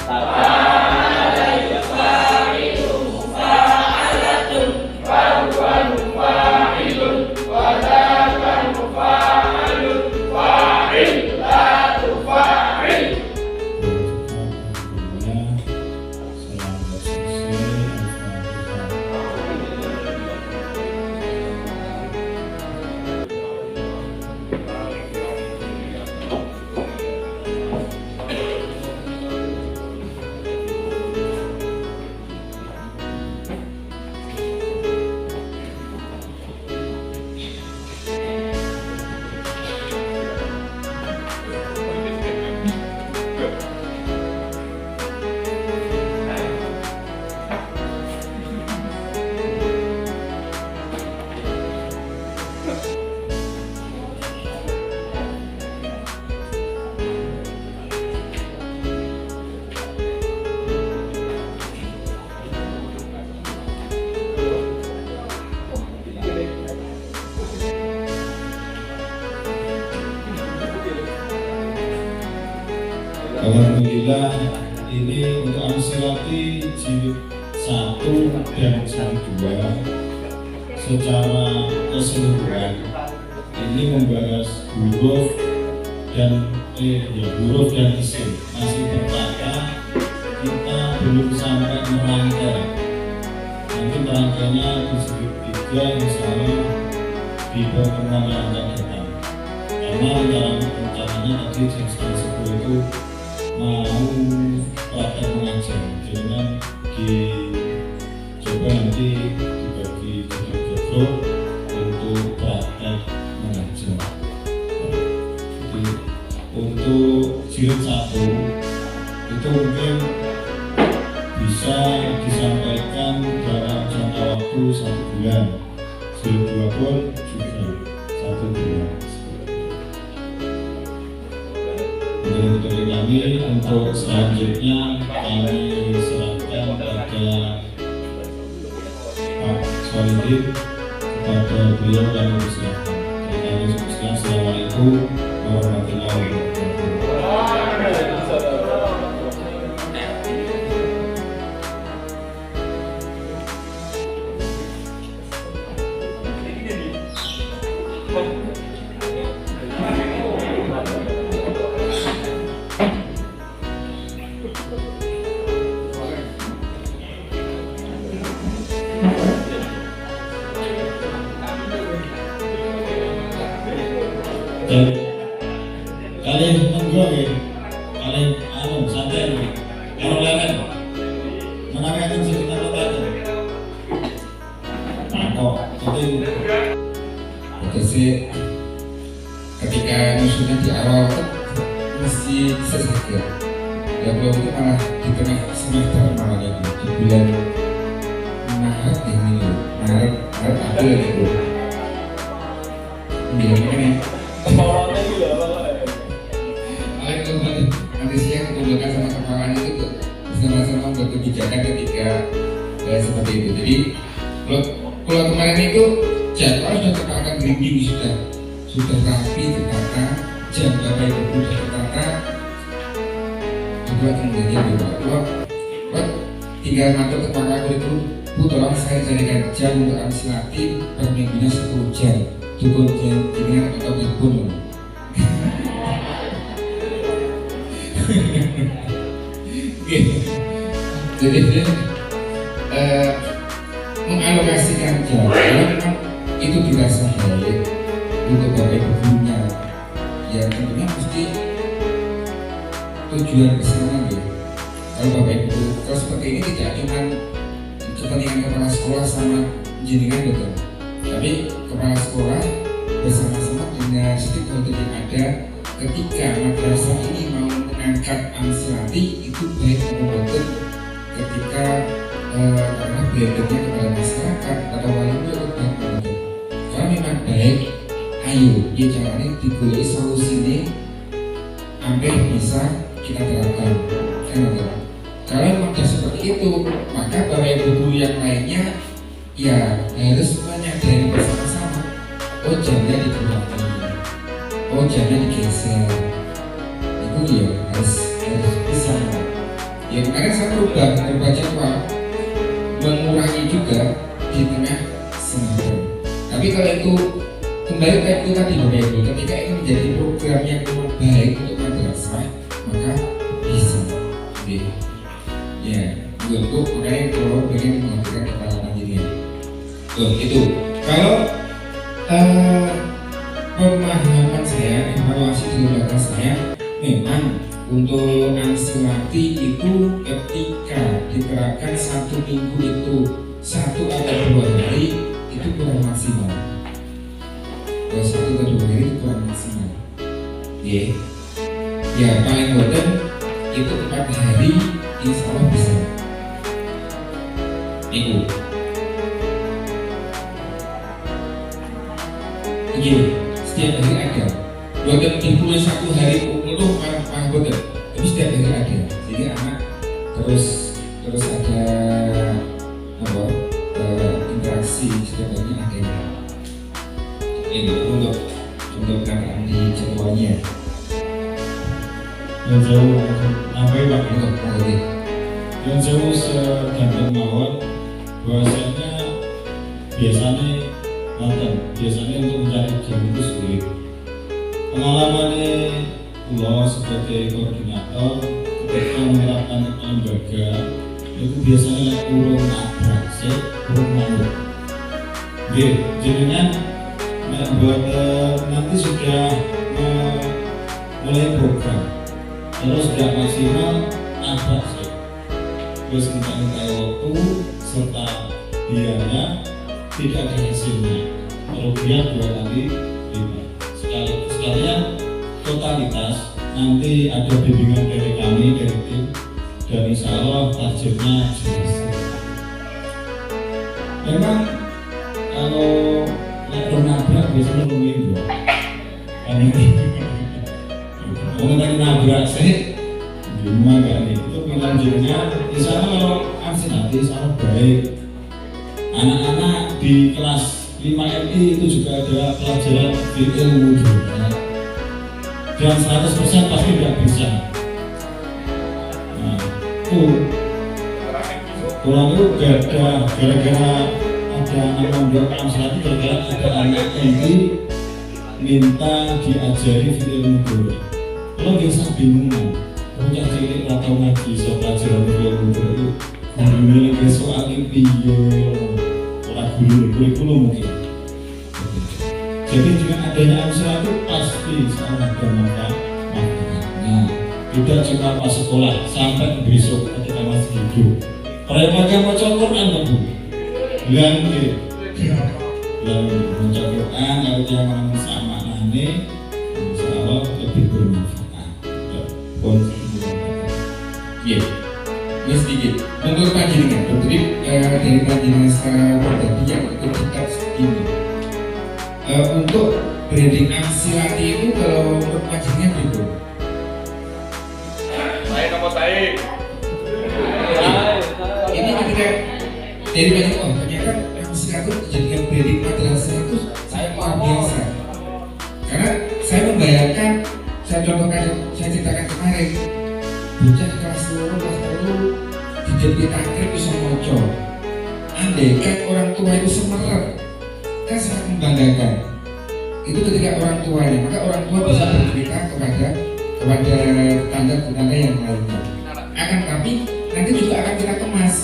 Fa'ala yufa'ilu mufa'alatun fa huwa mufa'ilun wa dhaka mufa'alun fa'il la tufa'il. Selamat selesai. Alhamdulillah, ini untuk Anusirati jilid 1 dan jilid 2 secara keseluruhan ini membahas huruf dan huruf dan isim. Masih berkata kita belum sampai merangkai. Nanti merangkainya di jilid 3 misalnya di pertemuan yang akan datang. Karena rencananya tadi jam setengah 10 itu mau praktek mengajar, jadi dicoba nanti dibagi jadi grup untuk praktek mengajar. Jadi untuk jilid 1 itu mungkin bisa disampaikan dalam jangka waktu 1 bulan. Jilid 2 pun juga 1 bulan. Untuk kami, untuk selanjutnya kami serahkan pada Pak Solidin, kepada beliau dan persilakan. Kami ucapkan Assalamualaikum warahmatullahi wabarakatuh. kalian menggol ya, kalian santai nih, kalau leren, menawi akan sekitar letaknya. Nah kok, jadi sih ketika musuhnya di awal mesti sesaja ya belum itu malah di tengah semester malah gitu di bulan Maret ini Maret April gitu gimana nanti siang kumpulkan sama kawan itu tuh sama-sama membuat kebijakan ketika seperti itu. Jadi kalau kemarin itu jadwal sudah tertata, grading sudah rapi tertata, jam berapa itu sudah tertata. Juga kemudiannya juga tinggal masuk ke Pak Aku itu, Bu tolong saya carikan jam untuk amsilati per minggunya 10 jam. Cukup jam ini atau pun. Jadi mengalokasikan jam memang itu dirasa baik untuk Bapak Ibu gurunya ya tentunya mesti tujuan kesana ya. Kalau Bapak Ibu kalau seperti ini tidak cuma kepentingan kepala sekolah sama jenengan betul, tapi kepala sekolah bersama-sama dengan stakeholder yang ada ketika madrasah ini mau mengangkat amsilati itu baik atau betul ketika karena belajarnya kepada masyarakat atau wali murid dan betul. Kalau memang baik, ayo ya caranya digoleki solusi ini sampai bisa kita terapkan. Kalau memang sudah seperti itu, maka Bapak Ibu guru yang lainnya ya harus menyadari bersama-sama. Oh jamnya dikurangi, oh jamnya digeser. Itu ya harus bisa. Ya makanya saya berubah jadwal, mengurangi juga di tengah semester. Tapi kalau itu kembali ke itu tadi Bapak Ibu, ketika ini menjadi program yang memang baik untuk madrasah, maka bisa. Ya, untuk makanya kalau pengen menghadirkan kepala panjenengan. Itu. Kalau pemahaman saya, evaluasi di belakang saya, memang untuk amsilati itu ketika diterapkan 1 minggu itu 1 atau 2 hari itu kurang maksimal. Kalau 1 atau 2 hari itu kurang maksimal. Ya paling boten itu 4 hari insya Allah bisa. Itu. Begini, setiap hari ada. Boten dipulih 1 hari penuh malah boten. Tapi setiap hari ada. Jadi anak terus ada apa? Interaksi setiap hari ada. Ini untuk keadaan di jadwalnya. yang jauh apa ya Pak? Yang jauh sedanten mawon bahwasanya biasanya untuk mencari jam itu sulit. Pengalamannya kula sebagai koordinator ketika menerapkan lembaga itu biasanya kurang nabrak sih, kurang manut. Jenengan buat nanti sudah mulai program, terus sudah maksimal nabrak sih. Terus kita minta waktu serta biaya tidak ada hasilnya. Kalau biar 2 kali 5 sekalian totalitas nanti ada bimbingan dari kami dari tim dan insya Allah targetnya jelas. Memang kalau lektor nabrak biasanya ngomongin kan ini ngomongin nabrak sih gimana kan itu penganjurnya insya Allah kalau aksi nanti insya Allah baik. Anak-anak di kelas 5MI itu juga ada pelajaran di ilmu juga dan 100% pasti tidak bisa. Nah itu kurang itu gara-gara ada anak membuat amsilati gara-gara ada anak ini minta diajari di ilmu guru. Kalau biasa bingung punya cilik atau ngaji soal pelajaran di ilmu guru gurunya lagi soal piye orang kurikulum mungkin. Jadi dengan adanya amsilati pasti sangat ada manfaat Tidak cuma pas sekolah, sampai besok ketika masih hidup. Mereka baca Quran kan Bu? Bilang baca Quran, kalau dia mau sama nanti, insya Allah lebih bermanfaat. Iya, ini sedikit. Menurut panjenengan, berarti dari panjenengan secara pribadi yang ikut dekat ini, untuk branding Amsilati itu kalau menurut panjenengan gitu. Saya nomor saya. Ini ketika dari banyak ternyata Amsilati dijadikan branding madrasah itu saya luar biasa. Karena saya membayangkan, saya contohkan, saya ceritakan kemarin, bocah kelas 10, kelas 10 dijadikan takrib bisa moco. Andaikan orang tua itu semerap, kan sangat membanggakan. Itu ketika orang tuanya, maka orang tua bisa bercerita kepada tetangga yang lainnya. Akan tapi nanti juga akan kita kemas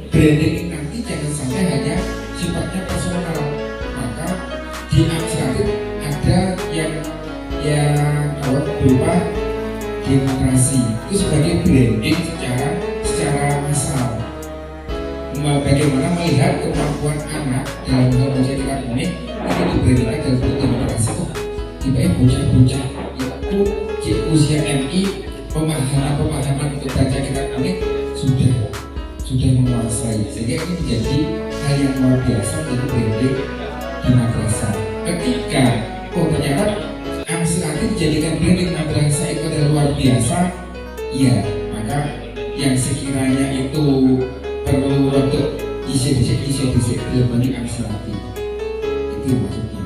branding nanti jangan sampai hanya sifatnya personal. Maka di Amsilati ada yang berupa demokrasi itu sebagai branding secara massal. Bagaimana melihat kemampuan anak dalam membaca kitab kuning itu diberikan dalam bentuk demokrasi. Tiba-tiba bocah-bocah itu di usia MI pemahaman untuk baca kitab kuning sudah menguasai, sehingga ini menjadi hal yang luar biasa dari branding di madrasah. Ketika ternyata Amsilati dijadikan branding madrasah itu adalah luar biasa, ya maka yang sekiranya itu perlu untuk isi berbanding Amsilati itu maksudnya.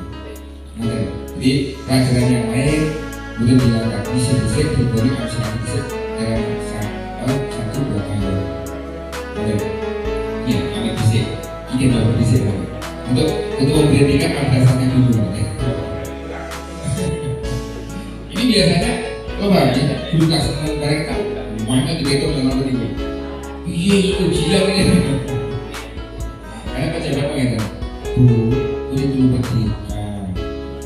Jadi pelajaran yang lain kemudian dilakukan isi berbanding Amsilati dalam 1-2 tahun. Ya, kami bisa ingin bisa untuk memberhentikan madrasahnya dulu. Ini biasanya coba ya dulu kasih mereka mana dihitung dengan apa itu. Iya itu gila ini. Karena pejabat mengenai ini dulu bercerita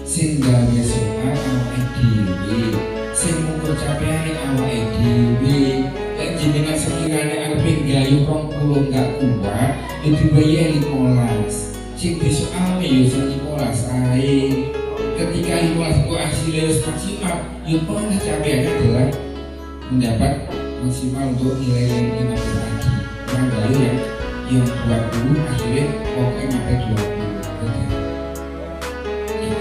sehingga biasa awak dewi sing mung capekane awak dewi lan jenengan sekiranya arep gayu 20 enggak kuat itu bayar 15 sing besok ame yo 15 ae ketika 15 ku hasilnya maksimal yang pernah capeknya adalah mendapat maksimal untuk nilai yang 15 lagi orang gayu yang 20 akhirnya pokoknya sampai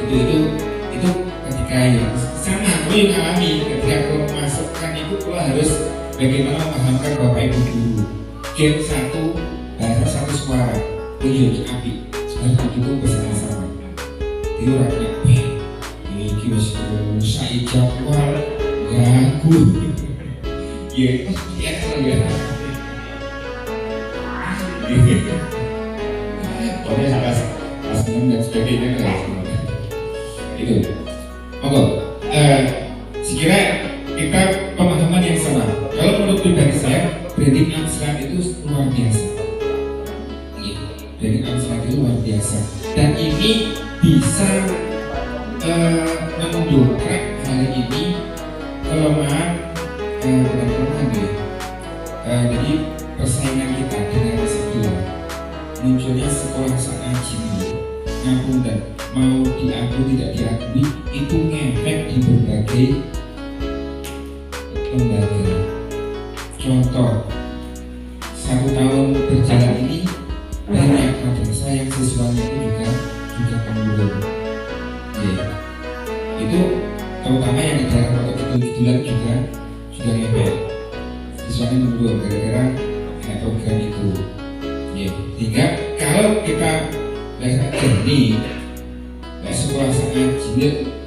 20 itu ketika yang sama aku yang alami ketika aku masukkan itu aku harus bagaimana memahamkan bapak ibu guru gen 1 bahasa 1 suara itu api sebenarnya itu bersama-sama itu rakyat ini kios saya jawab gagu ya itu seperti apa ya pokoknya pas 6 dan sebagainya itu sekira kita pemahaman yang sama. Kalau menurut pribadi saya branding Amsilati itu luar biasa. Branding Amsilati itu luar biasa dan ini bisa mendongkrak hari ini kelemahan jadi persaingan kita dengan sebelah munculnya sekolah sahaji ngapun dan mau diakui tidak diakui itu ngefek di berbagai lembaga. Contoh 1 tahun berjalan ini banyak madrasah yang siswanya itu juga menurun. Itu terutama yang di daerah kota Kidul-Kidulan juga ngefek siswanya menurun gara-gara ada program itu. Sehingga kalau kita lihat jernih sekolah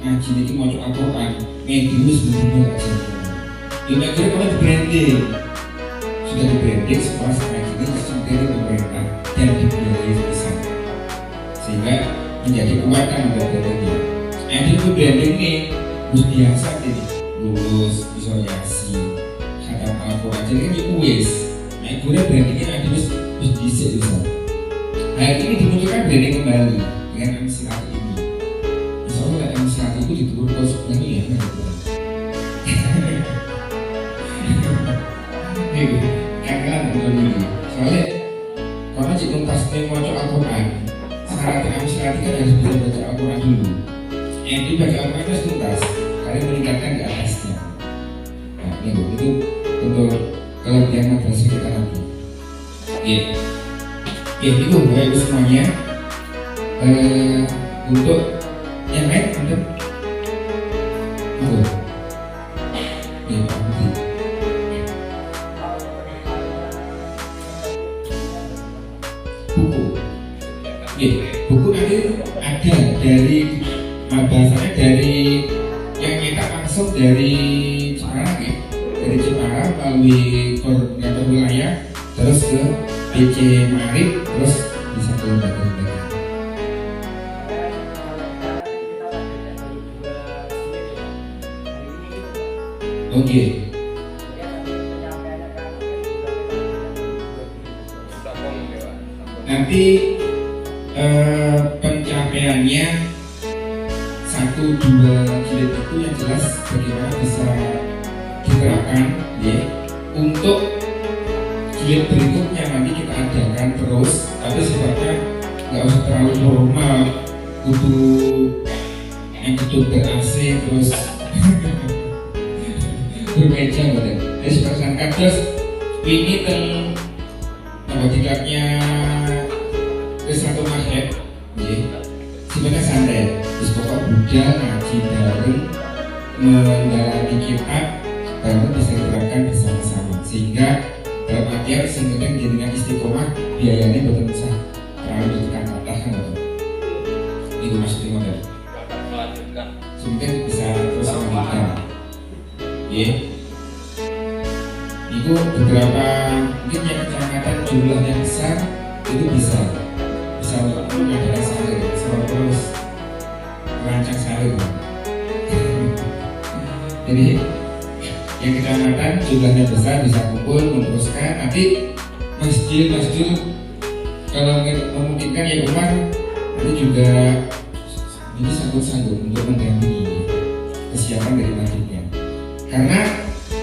ngaji ini mau coba Al-Quran medius benar-benar aja di negeri kalau di branding sudah di branding sekolah ngaji ini dari pemerintah dan dibiayai besar sehingga menjadi kekuatan untuk brandingnya. Itu branding ini harus biasa jadi lulus bisa yasi kata Al-Quran jadi kan wis kemudian brandingnya harus disik bisa. Hari ini dimunculkan branding kembali dengan Amsilati ini. Misalnya Amsilati itu diturun ke sebelah ini ya. kan harus bisa baca Al-Quran dulu. Yang dibaca Al-Quran itu tuntas, kalian meningkatkan ke atasnya. Nah, ini loh, itu untuk kelebihan madrasah kita nanti. Oke, itu Bapak Ibu semuanya. Untuk yang lain, untuk Pak Budi. Buku nanti ada dari bahasanya dari yang nyetak langsung dari Cikarang ya, dari Cikarang melalui koordinator wilayah terus ke PC Marif terus bisa ke lembaga-lembaga. Oke. Nanti pencapaiannya 1-2 jilid itu yang jelas bagaimana bisa diterapkan ya. Untuk jilid berikutnya nanti kita adakan terus, tapi sifatnya nggak usah terlalu formal, kudu yang gedung ber-AC terus bermeja betul. Jadi sekarang kados ini nama diklatnya ke 1 Maret ya. Sifatnya santai, terus pokok budal ngaji bareng mendalami kitab baru bisa diterapkan bersama-sama sehingga dalam artian sebenarnya dengan istiqomah biayanya betul usah terlalu ditekan kata kan betul. Itu maksudnya model. Sebenarnya bisa terus melanjutkan. Ya. Itu beberapa mungkin yang kecamatan jumlahnya besar itu bisa mengadakan salur, terus merancang salur. Jadi yang kecamatan jumlahnya besar bisa kumpul meneruskan nanti masjid kalau memungkinkan ya Umar nanti juga ini sanggup untuk mendampingi kesiapan dari masjidnya karena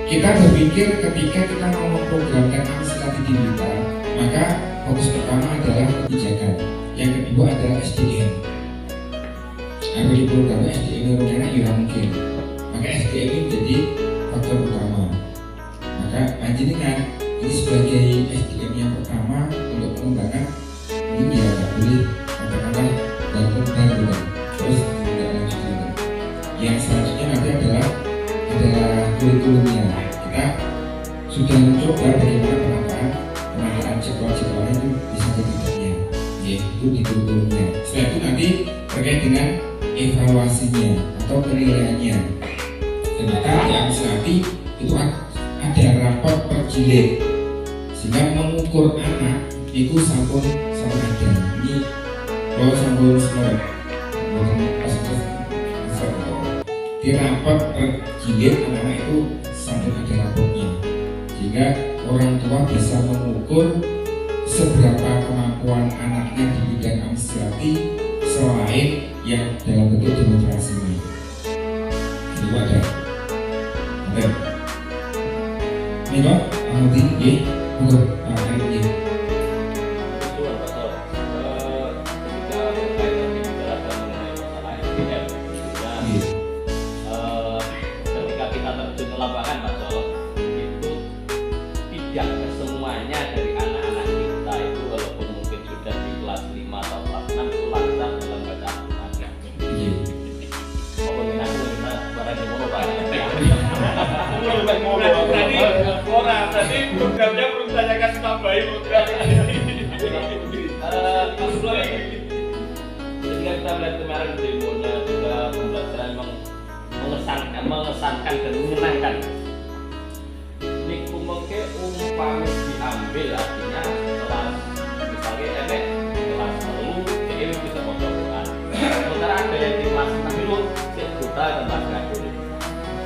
kita berpikir ketika kita mau memprogramkan administrasi di Blitar maka fokus pertama adalah kebijakan, yang kedua adalah SDM. Kalau di program SDM rencana ya mungkin, maka SDM ini menjadi faktor utama. Maka panjenengan ini sebagai SDM yang pertama untuk pengembangan ini ya nggak boleh katakanlah baru terus tidak lanjut. Yang selanjutnya nanti adalah kurikulumnya. Kita sudah mencoba bagaimana penataan jadwal-jadwalnya itu bisa ketidaknya, yaitu di kurikulumnya. Setelah itu nanti terkait dengan evaluasinya atau penilaiannya. Dan maka di administratif itu ada rapor per jilid, sehingga mengukur anak itu sampun ada. Ini kalau sampun semua di rapor per jilid anak-anak itu sampun ada rapornya, sehingga orang tua bisa mengukur seberapa kemampuan anaknya di bidang administratif selain yang dalam bentuk demonstrasi ini. Itu ada. Ini Pak, nanti ya, untuk ini. Itu apa toh? Ketika terkait dibicarakan mengenai masalah SDM, ketika kita terjun ke lapangan Pak Sol, itu tidak semuanya dari anak-anak kita itu walaupun mungkin sudah di kelas 5 atau kelas 6 itu lancar dalam baca Al-Quran. Pokoknya kita barang di mono Pak. Tadi programnya belum saya kasih tambahin program. Ketika kita melihat kemarin demonya juga pembelajaran mengesankan dan menyenangkan. Niku mengke umpamanya diambil artinya kelas misalnya enek kelas 10 jadi bisa baca Quran. Sementara ada yang di kelas 6 itu cek buta dan baca Quran.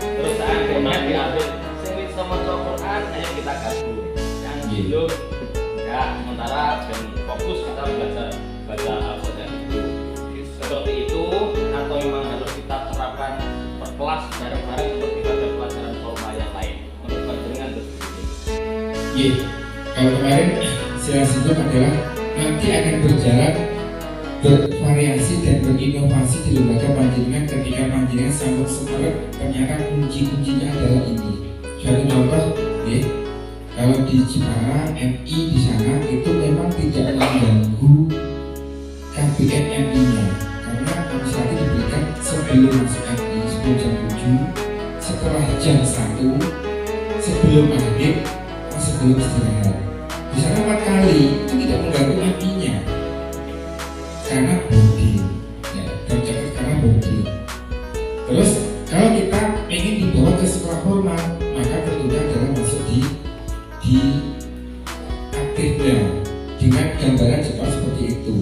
Terus akhirnya diambil sing bisa maca Quran hanya kita gabung. Yang belum ya sementara dan fokus kita baca Al-Quran itu. Seperti itu atau memang harus kita terapkan per kelas bareng-bareng seperti pada pelajaran formal yang lain. Menurut panjenengan Iya, kalau kemarin silang adalah nanti akan berjalan bervariasi bervariasi dan berinovasi di lembaga panjenengan ketika panjenengan sambut semerep, ternyata kunci-kuncinya adalah ini. Suatu contoh, ya, kalau di Jepara MI di sana itu memang tidak mengganggu KBM MI-nya, karena administrasi diberikan sebelum masuk MI, sebelum jam 7, setelah jam 1, sebelum maghrib, sebelum istirahat. Di sana 4 kali itu tidak mengganggu MI-nya karena body, ya, tercatat karena body. Terus kalau kita ingin dibawa ke sekolah formal, maka tentunya adalah masuk di aktifnya dengan gambaran jadwal seperti itu.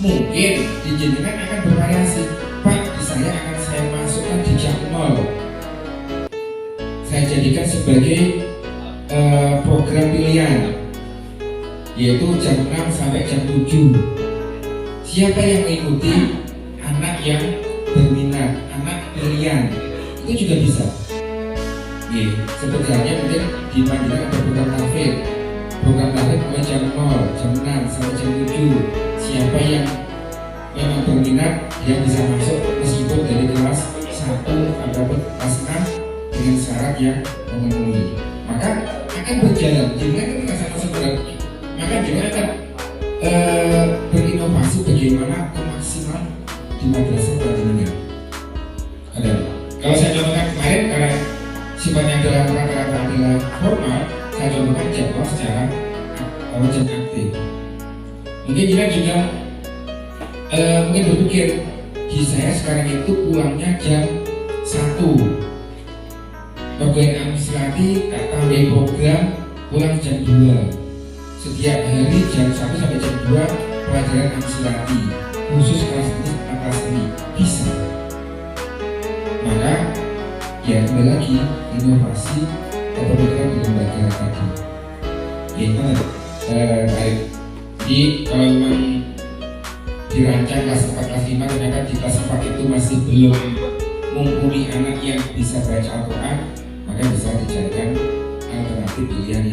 Mungkin di jenengan akan bervariasi. Pak, di saya akan saya masukkan di jam 0. Saya jadikan sebagai program pilihan, yaitu jam 6 sampai jam 7. Siapa yang mengikuti? Anak yang berminat, anak pilihan, itu juga bisa. Seperti halnya mungkin di Panjenengan ada program tafsir. Program tafsir mulai jam 0, jam 6 sampai jam 7. Siapa yang memang berminat, dia bisa masuk meskipun dari kelas 1 ataupun kelas 6 dengan syarat yang memenuhi. Maka akan berjalan. Jangan kita sama-sama beratnya. Maka jangan akan berinovasi bagaimana kemaksimal di madrasah panjenengan. Ada. Kalau saya contohkan kemarin karena sifatnya adalah rata-rata adalah formal, saya contohkan jadwal secara jam aktif. Mungkin juga mungkin berpikir di saya sekarang itu pulangnya jam 1. Bagian administrasi tak tambah program pulang jam 2. Setiap hari jam 1 sampai jam 2 pelajaran administrasi khusus kelas ini bisa. Maka ya kembali lagi inovasi atau program di lembaga tadi. Ya itu baik. Jadi kalau memang dirancang kelas 4, kelas 5 ternyata di kelas 4 itu masih belum mumpuni anak yang bisa baca Al-Quran, maka bisa dicarikan alternatif pilihan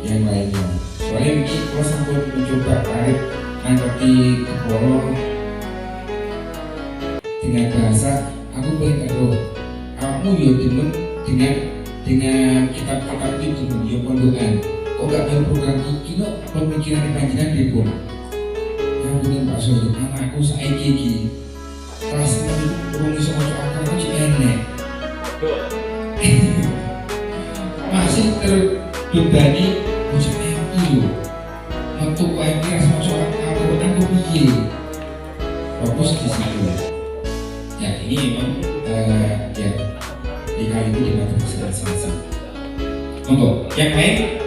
yang lainnya. Soalnya ini kalau sampai mencoba tarik nanti kepolo dengan bahasa aku pengen tahu kamu ya dengan kitab-kitab itu ya pondokan kok gak ada program ini kok pemikiran panjenengan di pun yang bener Pak Sohib anakku saiki iki kelas 6 itu belum bisa masuk akal aja enek masih terbebani ujian MI loh untuk UMI rasa masuk akal dan piye fokus di situ. Ya ini memang ya di kali ini di madrasah selesai. Untuk yang lain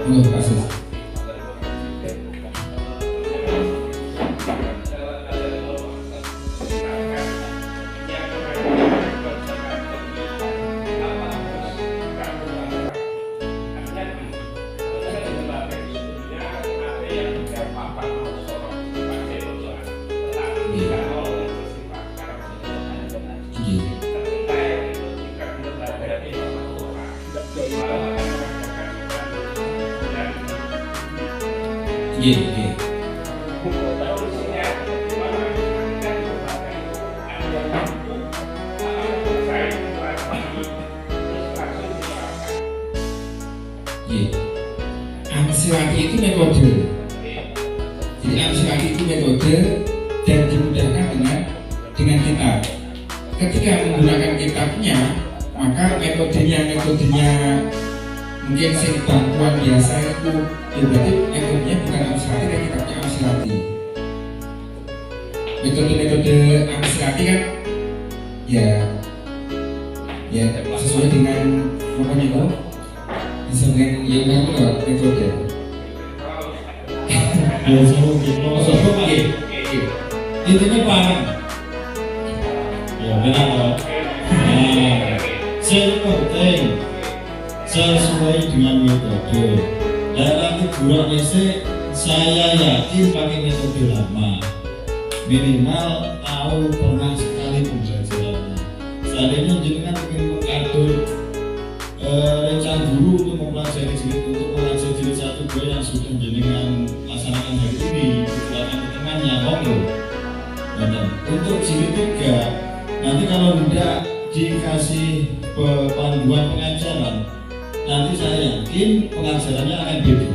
untuk kasus. Amsilati itu metode. Jadi amsilati itu metode dan dimudahkan dengan kitab. Ketika menggunakan kitabnya, maka metodenya mungkin bangkuan biasa itu berarti metodenya bukan amsilati dan kitabnya amsilati. Metode amsilati kan ya sesuai dengan apa itu disebutkan yang lewat metode. Intinya paham. Ya benar loh. Penting sesuai dengan metode. Dalam teguran isi saya yakin pakai metode lama. Minimal tahu pernah sekali pembelajarannya. Saat ini jenengan ingin mengatur rencana guru untuk mempelajari jilid untuk mengajar jilid 1-2 yang sudah jenengan laksanakan hari ini, dikeluarkan ke temannya, monggo. ketiga, nanti kalau tidak dikasih panduan pengajaran, nanti saya yakin pengajarannya akan beda.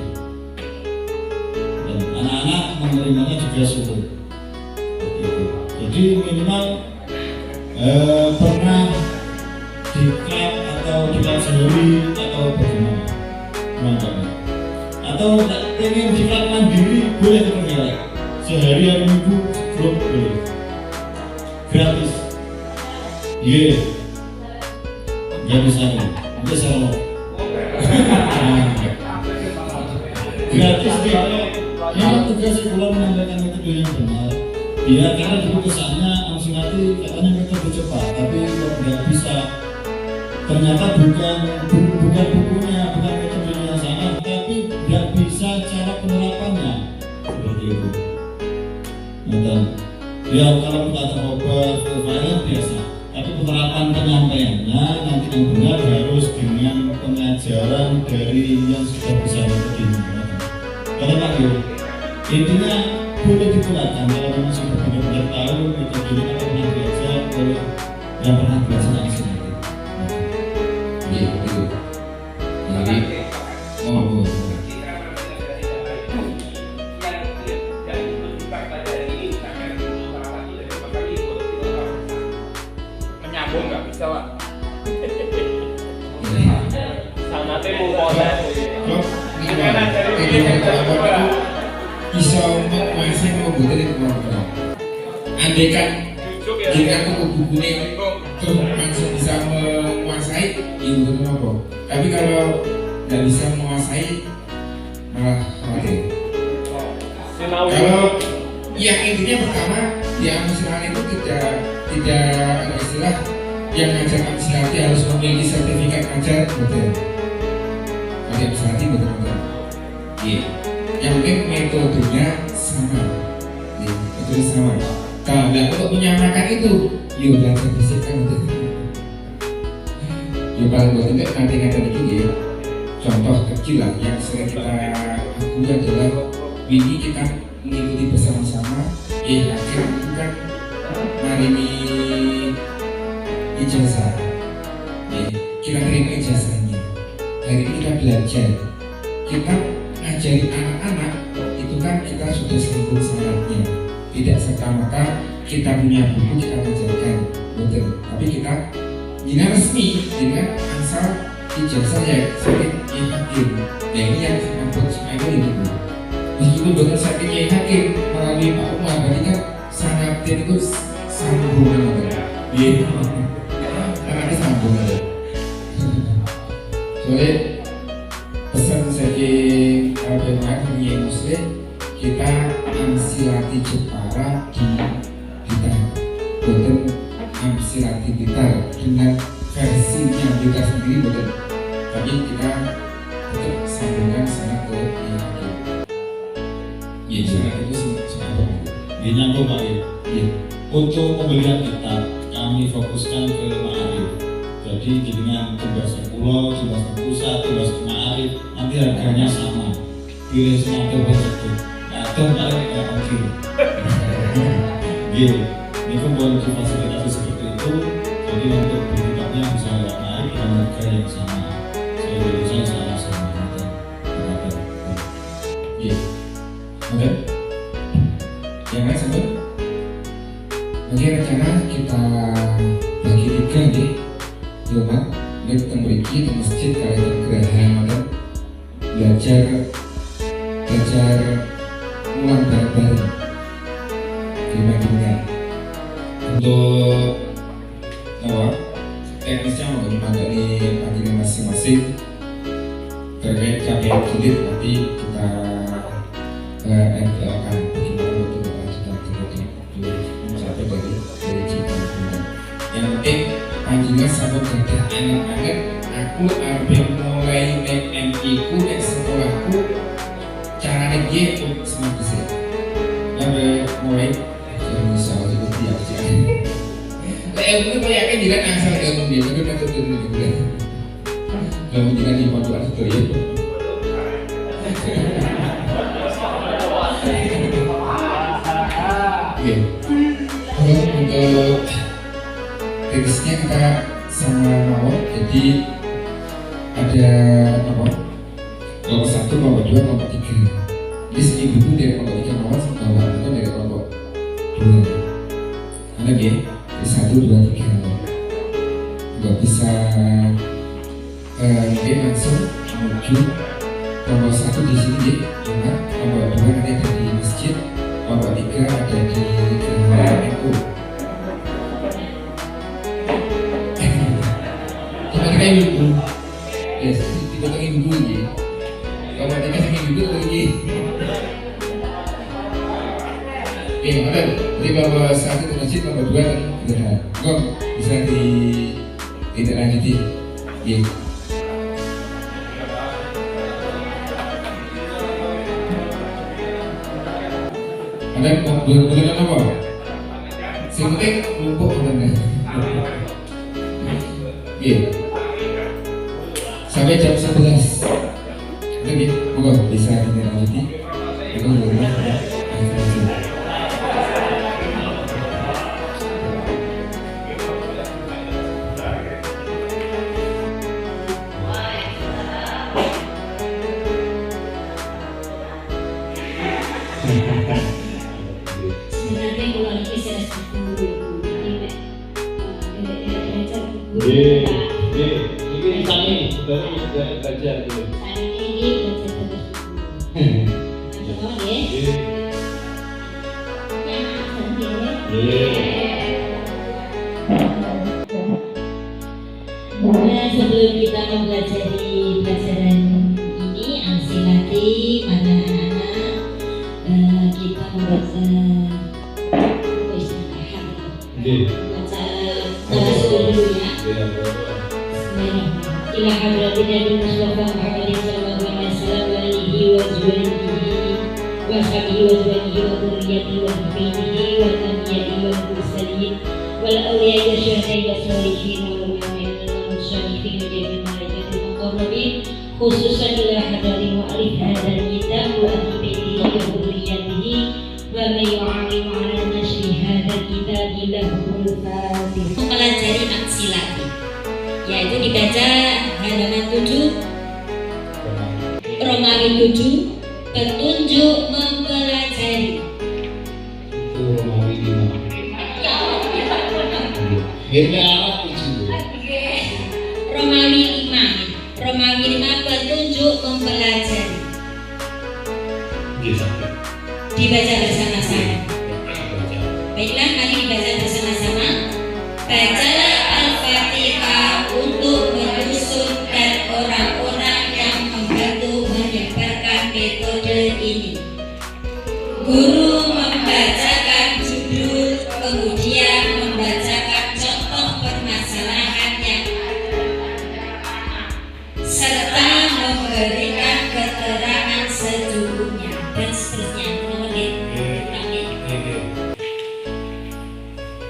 Dan anak-anak menerimanya juga sulit. Jadi minimal pernah diklat atau dipelajari atau bagaimana, teman-teman. Atau ingin diklat mandiri boleh tergerak. Sehari hari minggu grup boleh. Gratis. Iya. Gratis aja. Nanti saya mau. Gratis dia. Yang tugas sekolah menyampaikan metode yang benar. Biar karena dulu kesannya langsung nanti katanya metode cepat, tapi kalau tidak bisa. Ternyata bukan bukunya, bukan metodenya yang salah, tapi tidak bisa cara penerapannya. Seperti itu. Betul. Ya kalau kita terobat varian biasa, tapi penerapan penyampaiannya nanti yang benar harus dengan pengajaran dari yang sudah bisa metodenya. Karena Pak Yo, intinya boleh digunakan kalau memang sudah benar-benar tahu metodenya atau pernah belajar oleh yang pernah belajar langsung. Iya itu. Jadi ngomong. Menyambung nggak bisa Pak? Sama temu boleh. Bisa menguasai komputer itu mau. Andaikan jika aku bukunya terus langsung bisa menguasai, itu kenapa? Tapi kalau tidak bisa menguasai, malah khawatir. Kalau yang intinya pertama, di Amsilan itu tidak istilah yang ngajar Amsilan harus memiliki sertifikat ngajar betul. Kalau Amsilan betul. Iya. Yang penting metodenya sama. Iya, metode sama. Kalau untuk menyamakan itu, yuk belajar bisikan betul. Yuk paling betul nanti itu ya. Contoh kecil lah yang sering kita akui adalah ini kita mengikuti bersama-sama. Ya, akhirnya itu kan marimi ijazah. Ya, kita terima ijazahnya. Hari ini kita belajar. Kita ngajarin anak-anak itu kan kita sudah sambung syaratnya. Tidak serta-merta kita punya buku kita ajarkan, betul. Tapi kita ini resmi, dengan asal ijazah yang sakit hakim. Nah ini yang membuat semuanya itu. Meskipun bukan sakit hakim melalui Pak Umar, berarti kan sangat itu sambungan, iya. Karena ini sambungan. Soalnya pesan saya bagaimana Muslim kita amsilati Jepara di Blitar, betul amsilati Blitar dengan versinya kita sendiri betul, tapi kita tetap sambungkan sana ke yang hakim. Iya, sana itu sangat Ini nyambung Pak Yo. iya. Untuk pembelian kitab kami fokuskan ke Ma'arif. Jadi dengan tugas pulau, tugas pusat, tugas Ma'arif nanti harganya sama. Pilih semua betul. Atau paling ya oke. Gitu. Ini pun boleh difasilitasi seperti itu. Jadi untuk beli kitabnya bisa naik dengan harga yang sama. Saya tulisan sama. Iya. Oke. Yang lain sampai. Oke, rencana kita bagi tiga nih. Coba kita memiliki di masjid kalian geraha dan belajar ulang bareng-bareng. Dibandingkan untuk teknisnya mau dipanggil panggilan masing-masing terkait KPM sulit nanti kita akan bagaimana untuk melanjutkan sampai dari cerita. Yang penting panjenengan sampun gadah anget-anget aku arep mulai nek MI ku nek sekolahku carane piye untuk semua bisa. Sampai mulai bisa itu dia aja. Lek ilmu itu yakin tidak asal ilmu dia tapi kan itu dulu. Kalau jangan di pondok itu ya. Oke. Untuk teksnya kita sama mawon, jadi ada apa? Kelompok 1, kelompok 2, kelompok 3. Jadi seminggu itu dari kelompok 3 mawon, kelompok itu dari kelompok 2. Ada ya, dari 1, 2, 3. Nggak bisa dia langsung menuju kelompok 1 di sini ya, cuma kelompok 2 nanti ada di masjid, kelompok 3 ada di NU. Kita ibu, ya kita ibu ya. Kelompok 3 sama ibu lagi. Oke, ada di kelompok 1 di masjid, kelompok 2 kan sudah. Kok bisa tidak lanjuti? Ya. Ada bukan apa? Yang penting lumpuk benar. Iya. Sampai jam 11. Oke, moga bisa kita lanjuti. Itu dulu. Sebenarnya kalau ini saya sepuluh Ini kami baru sudah belajar dulu. Saya ini belajar terus. Coba ya. Nah, sebelum kita mempelajari pelajaran ini, silati pada anak-anak kita membaca istirahat. Baca tawasul dulu ya. Ila hadratin Nabi Mustafa Muhammadin sallallahu alaihi wasallam wa alihi wa azwajihi wa sahbihi wa azwajihi wa dzurriyyatihi wa hafidhihi wa anbiya'ihi wa mursalin wal awliya'i wa syuhada'i wa sholihin wal mu'minin wal musyrifin wa jami'il malaikatil muqarrabin khususan ila hadratin wa alif hadzal kitab wa ahli baitihi wa dzurriyyatihi wa man yu'alim 'ala nashri hadzal kitab lahul fatih. Mempelajari aksilati, yaitu dibaca halaman 7 Romawi 7, petunjuk mempelajari. Itu Romawi 5. Biarnya Arab 7. Romawi 5, petunjuk mempelajari. Dibaca bersama-sama. Baiklah, mari dibaca bersama-sama. Bacalah Al-Fatihah untuk menyusun dan orang-orang yang membantu menyebarkan metode ini. Guru membacakan judul, kemudian membacakan contoh permasalahan yang serta memberikan keterangan sejujurnya dan seterusnya.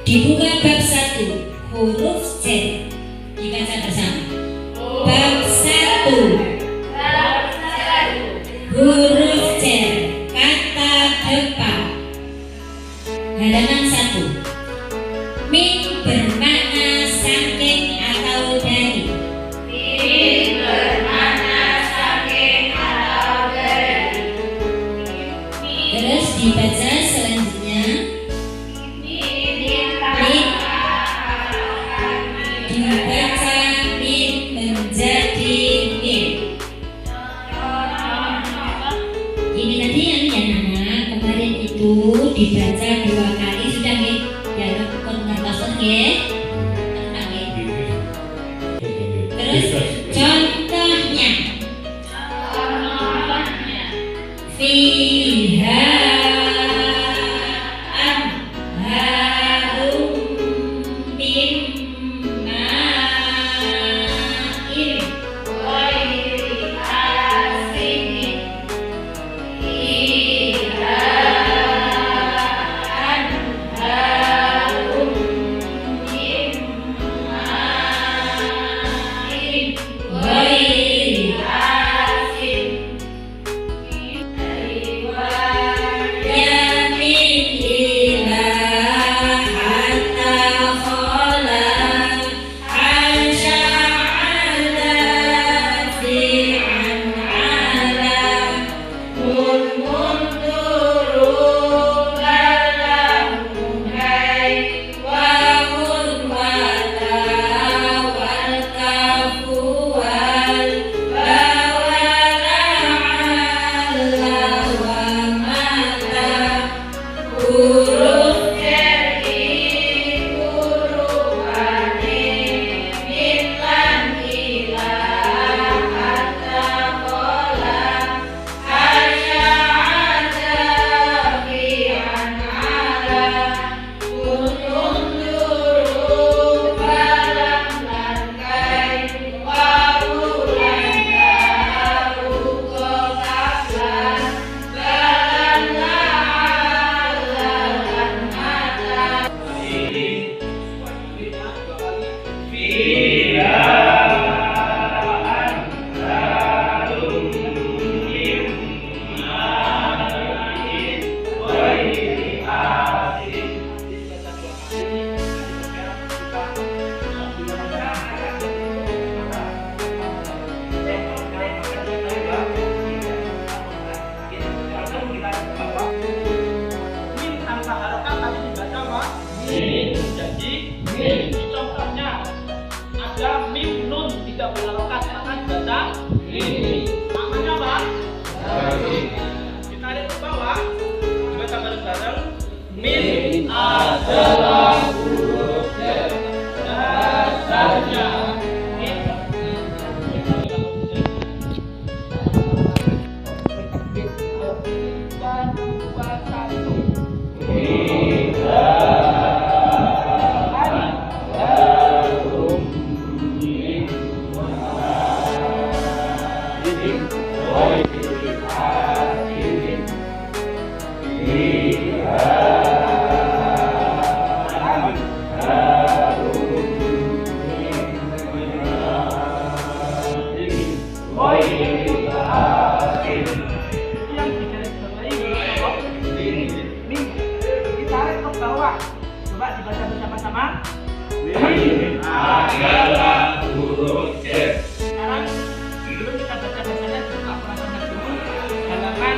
Dibuka bab 1, huruf Z. Dibaca bersama. Bab 1, huruf Z, kata depan. Halaman 1. Min bermakna saking atau dari. Terus dibaca selanjutnya. Dibaca min menjadi min. Ini tadi yang anak kemarin itu dibaca 2 kali sudah nih. Jangan pengertasan ya. Terus contohnya. Fiha anharum min ma'in ghairi asin. Fiha anharum min ma'in ghairi asin. Ya min ilahata Coba dibaca bersama-sama. adalah huruf Z. Sekarang sebelum kita baca bacanya kita pelajaran dulu halaman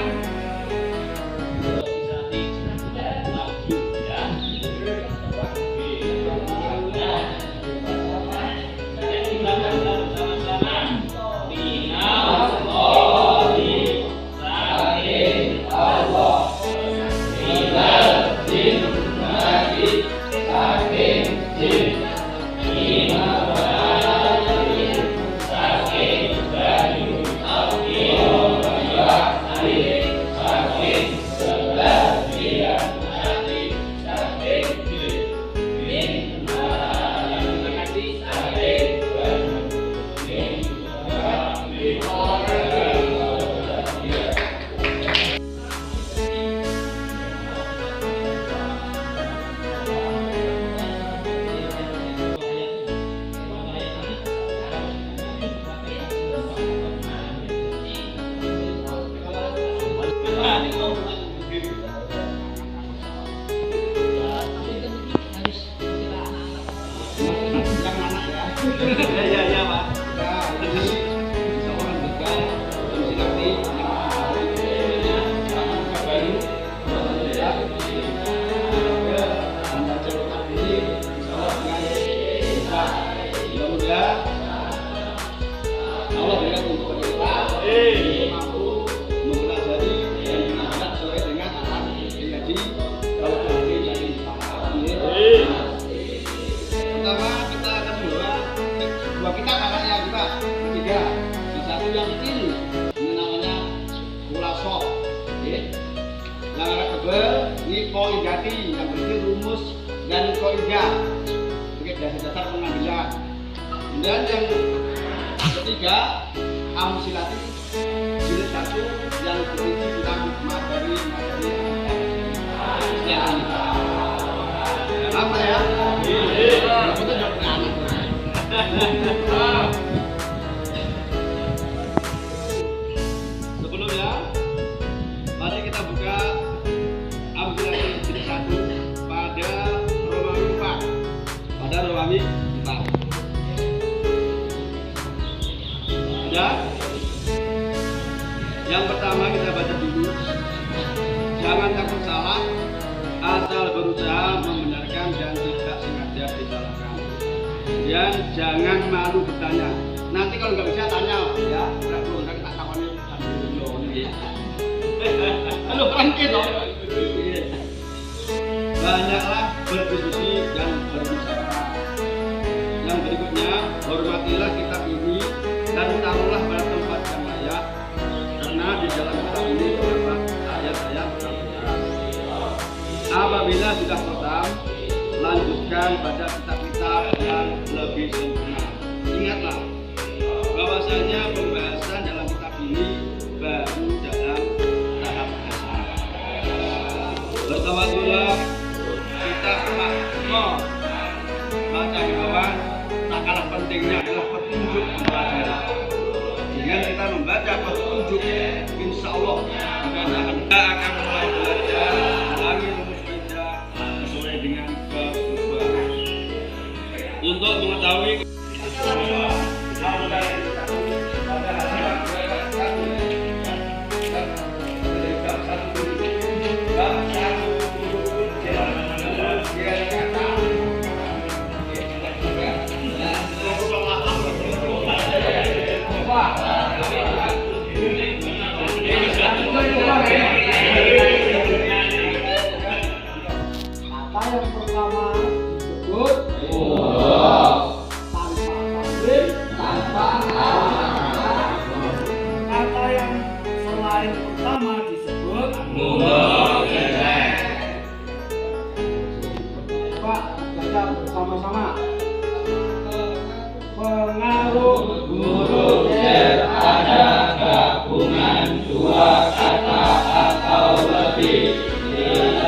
koidati yang berarti rumus dan koidah sebagai dasar-dasar pengambilan. Dan yang ketiga amsilati jilid 1 yang berisi tentang materi yang apa ya? Itu dokter anak. Sebelumnya mari kita buka ambilasi jilid 1 pada Romawi 4. Ya. Yang pertama kita baca dulu. Jangan takut salah, asal berusaha membenarkan dan tidak sengaja disalahkan. Dan jangan malu bertanya. Nanti kalau nggak bisa tanya, ya. Belum tak takoni dulu ya. Halo bangkit loh. Banyaklah berdiskusi dan bermusyawarah. Yang berikutnya, hormatilah kitab ini dan taruhlah pada tempat yang layak, karena di dalam kitab ini terdapat ayat-ayat Al-Quran. Apabila sudah paham, lanjutkan pada kitab-kitab yang lebih sempurna. Ingatlah bahwasanya pembahasan dalam kitab ini baru dalam tahap dasar. Bertawadulah kita makmur baca di bawah. Tak kalah pentingnya adalah petunjuk pembelajaran. Dengan kita membaca petunjuk, insya Allah kita akan mulai belajar lagi rumus beda sesuai dengan kebutuhan. Untuk mengetahui kata yang pertama paling utama disebut mudhof ilaih. Pak, baca bersama-sama. Pengaruh Huruf jar ada gabungan dua kata atau lebih. Yang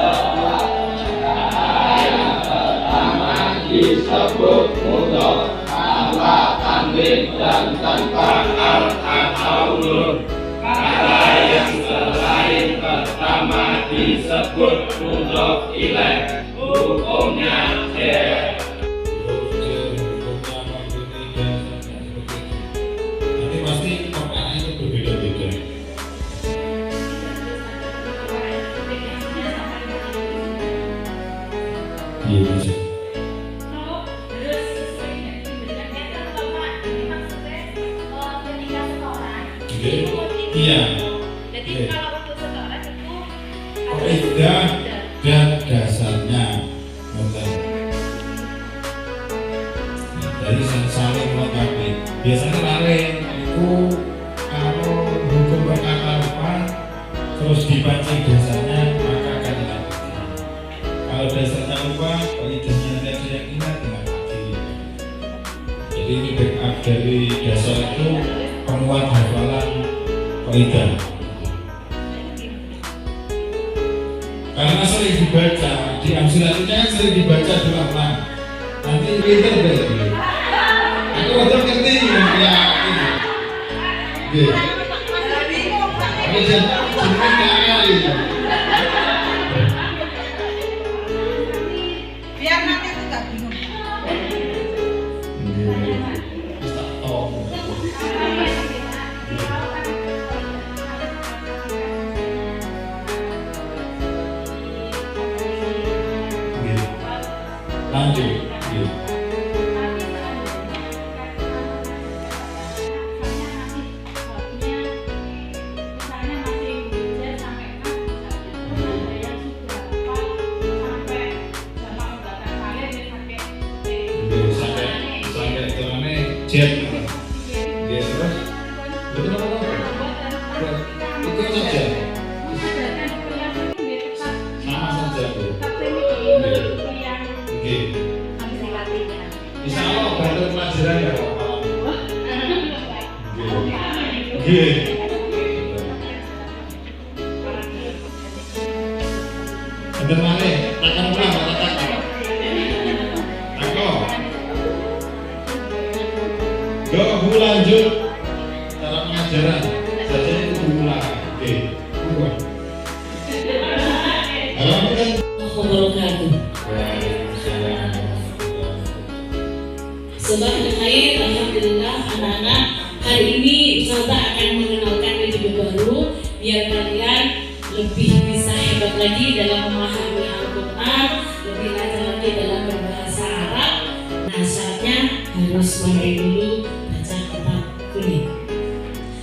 pertama disebut mudhof tanpa tanwin dan tanpa al atau nun. Kata yang selain pertama disebut mudhof ilaih. Hukumnya jar. Nanti pasti perkaraannya berbeda-beda. Iya bisa. Oke. Iya. Jadi kalau untuk setoran itu Kaidah dan dasarnya. Betul. Jadi saling melengkapi. Biasanya lain itu kalau hukum berkata apa terus dipancing dasarnya maka akan dilanjutkan. Kalau dasarnya lupa, kaidahnya tidak ada yang ingat dengan lagi. Jadi ini backup dari dasar itu penguat hafalan kaidah. Karena sering dibaca di amsilatunya kan sering dibaca berulang-ulang. Nanti pinter berarti. Aku udah ngerti ya ini. Oke. Tapi jangan kali. biar nanti itu nggak bingung. Bisa tong. Lanjut. Sampai tuannya jet. Dia terus. Betul apa? Itu saja. Sama saja tuh. Oke. Insya Allah bantu pelajaran ya Pak. Oke. Bener mana? Takkan pulang, takkan. Aku. Go lanjut cara pengajaran. Saja itu ulang. Oke. Buat. Halaman kan. Wabarakatuh. Sebab khair, alhamdulillah anak-anak hari ini Ustazah akan mengenalkan metode baru biar kalian lebih bisa hebat lagi dalam memahami Al-Quran, lebih lancar lagi dalam berbahasa Arab. Nah syaratnya harus pandai dulu baca kitab kuning.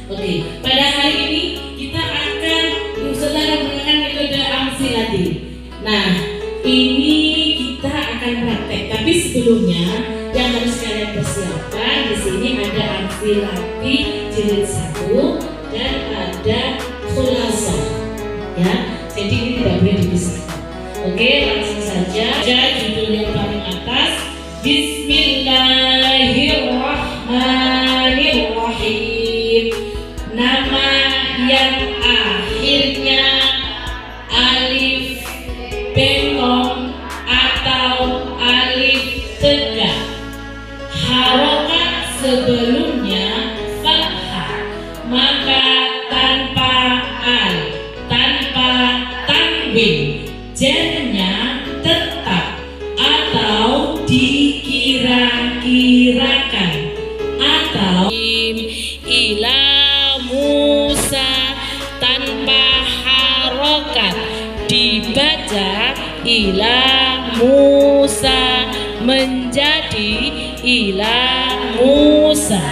Oke, pada hari ini kita akan Ustazah menggunakan metode amsilati. Nah ini kita akan praktek, tapi sebelumnya yang harus kalian persiapkan di sini ada amsilati jilid 1 dan ada khulasah, ya. Jadi ini tidak boleh dipisahkan. Oke, langsung saja. Judul yang paling atas, Bismillahirrahmanirrahim. Nama yang akhirnya alif bengkong atau alif tegak. Harokat sebelumnya fathah, maka tanpa al, tanpa tanwin, jarnya tetap atau dikira-kirakan atau ila Musa tanpa harokat dibaca ila Musa menjadi ila Musa.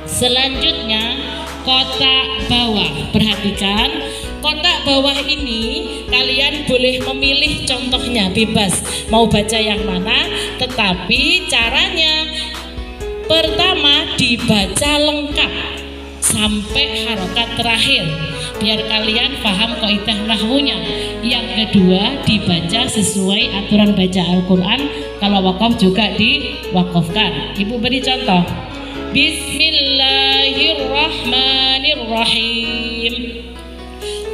Selanjutnya kotak bawah. Perhatikan kotak bawah ini kalian boleh memilih contohnya, bebas mau baca yang mana, tetapi caranya pertama dibaca lengkap sampai harokat terakhir. biar kalian paham kaidah nahwunya. Yang kedua, dibaca sesuai aturan baca Al-Quran. Kalau wakaf juga diwakafkan. Ibu beri contoh. Bismillahirrahmanirrahim.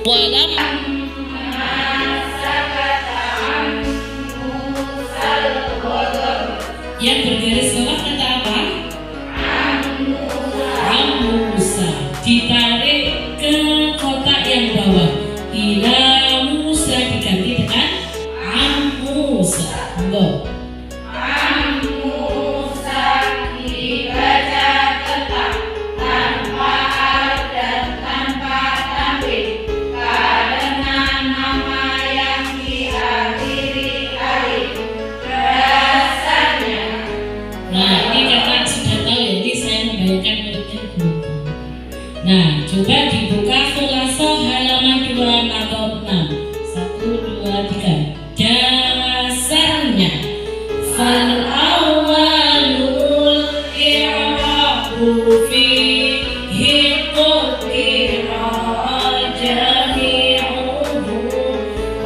Walam yang bergaris bawah kata apa? Musa. Ditarik ke kotak yang bawah. Ila Musa diganti dengan Musa. Monggo. Musa dibaca tetap tanpa alif dan tanpa tanwin karena nama yang diakhiri alif. Dasarnya. Nah, ini kakak sudah tahu ya, ini saya membayangkan muridnya guru. Nah, coba dibuka Khulasoh halaman 2 atau 6. 1, 2, 3. Dasarnya fal awwalul i'rabu fihi qudira jami'uhu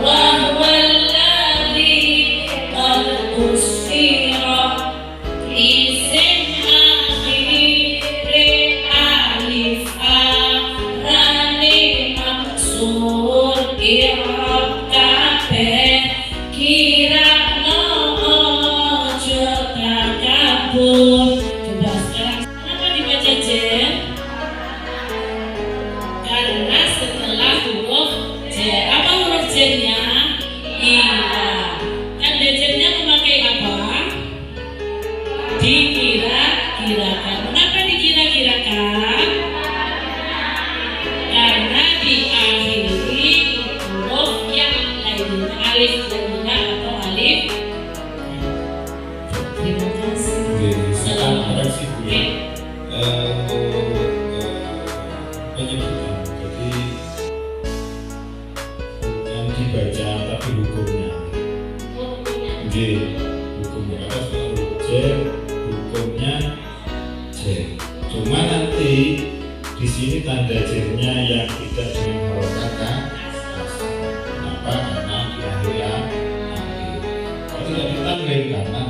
wa huwa alladhi qad usira isim akhiri alif rani maksur i'rab kabeh kira no ojo takabur. Coba sekarang kenapa dibaca jen? Karena setelah huruf j, apa huruf j-nya? Iya. Kan j-nya memakai apa? Dikira-kirakan. Kenapa dikira-kirakan? Karena diakhiri huruf yang lainnya, alif lainnya atau alif. Terima kasih. Salam koreksi Bu ya. Penyebutan. Jadi yang dibaca tapi hukumnya. Hukumnya kata setelah huruf J, hukumnya J. Cuma nanti di sini tanda J-nya yang tidak dengan harokat kan? Kenapa? Karena di akhir kalau tidak ditanwin karena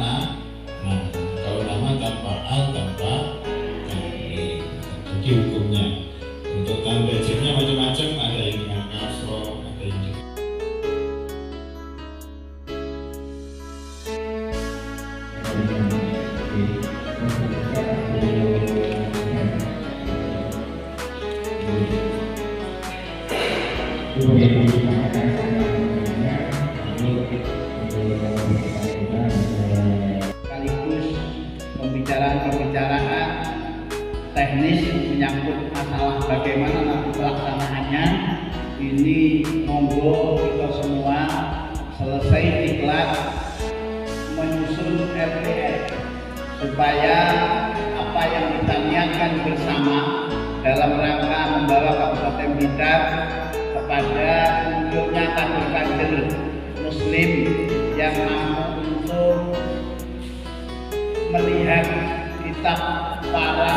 nah, kalau nama tanpa al tanpa tanwin. Jadi hukumnya untuk tanda J-nya macam-macam, ada yang dengan kasroh, ada yang dengan sekaligus pembicaraan teknis menyangkut masalah bagaimana nanti pelaksanaannya. Ini monggo kita semua selesai diklat menyusun RPR supaya apa yang kita niatkan bersama dalam rangka membawa Kabupaten Blitar kepada munculnya kader-kader Muslim yang mampu untuk melihat kitab para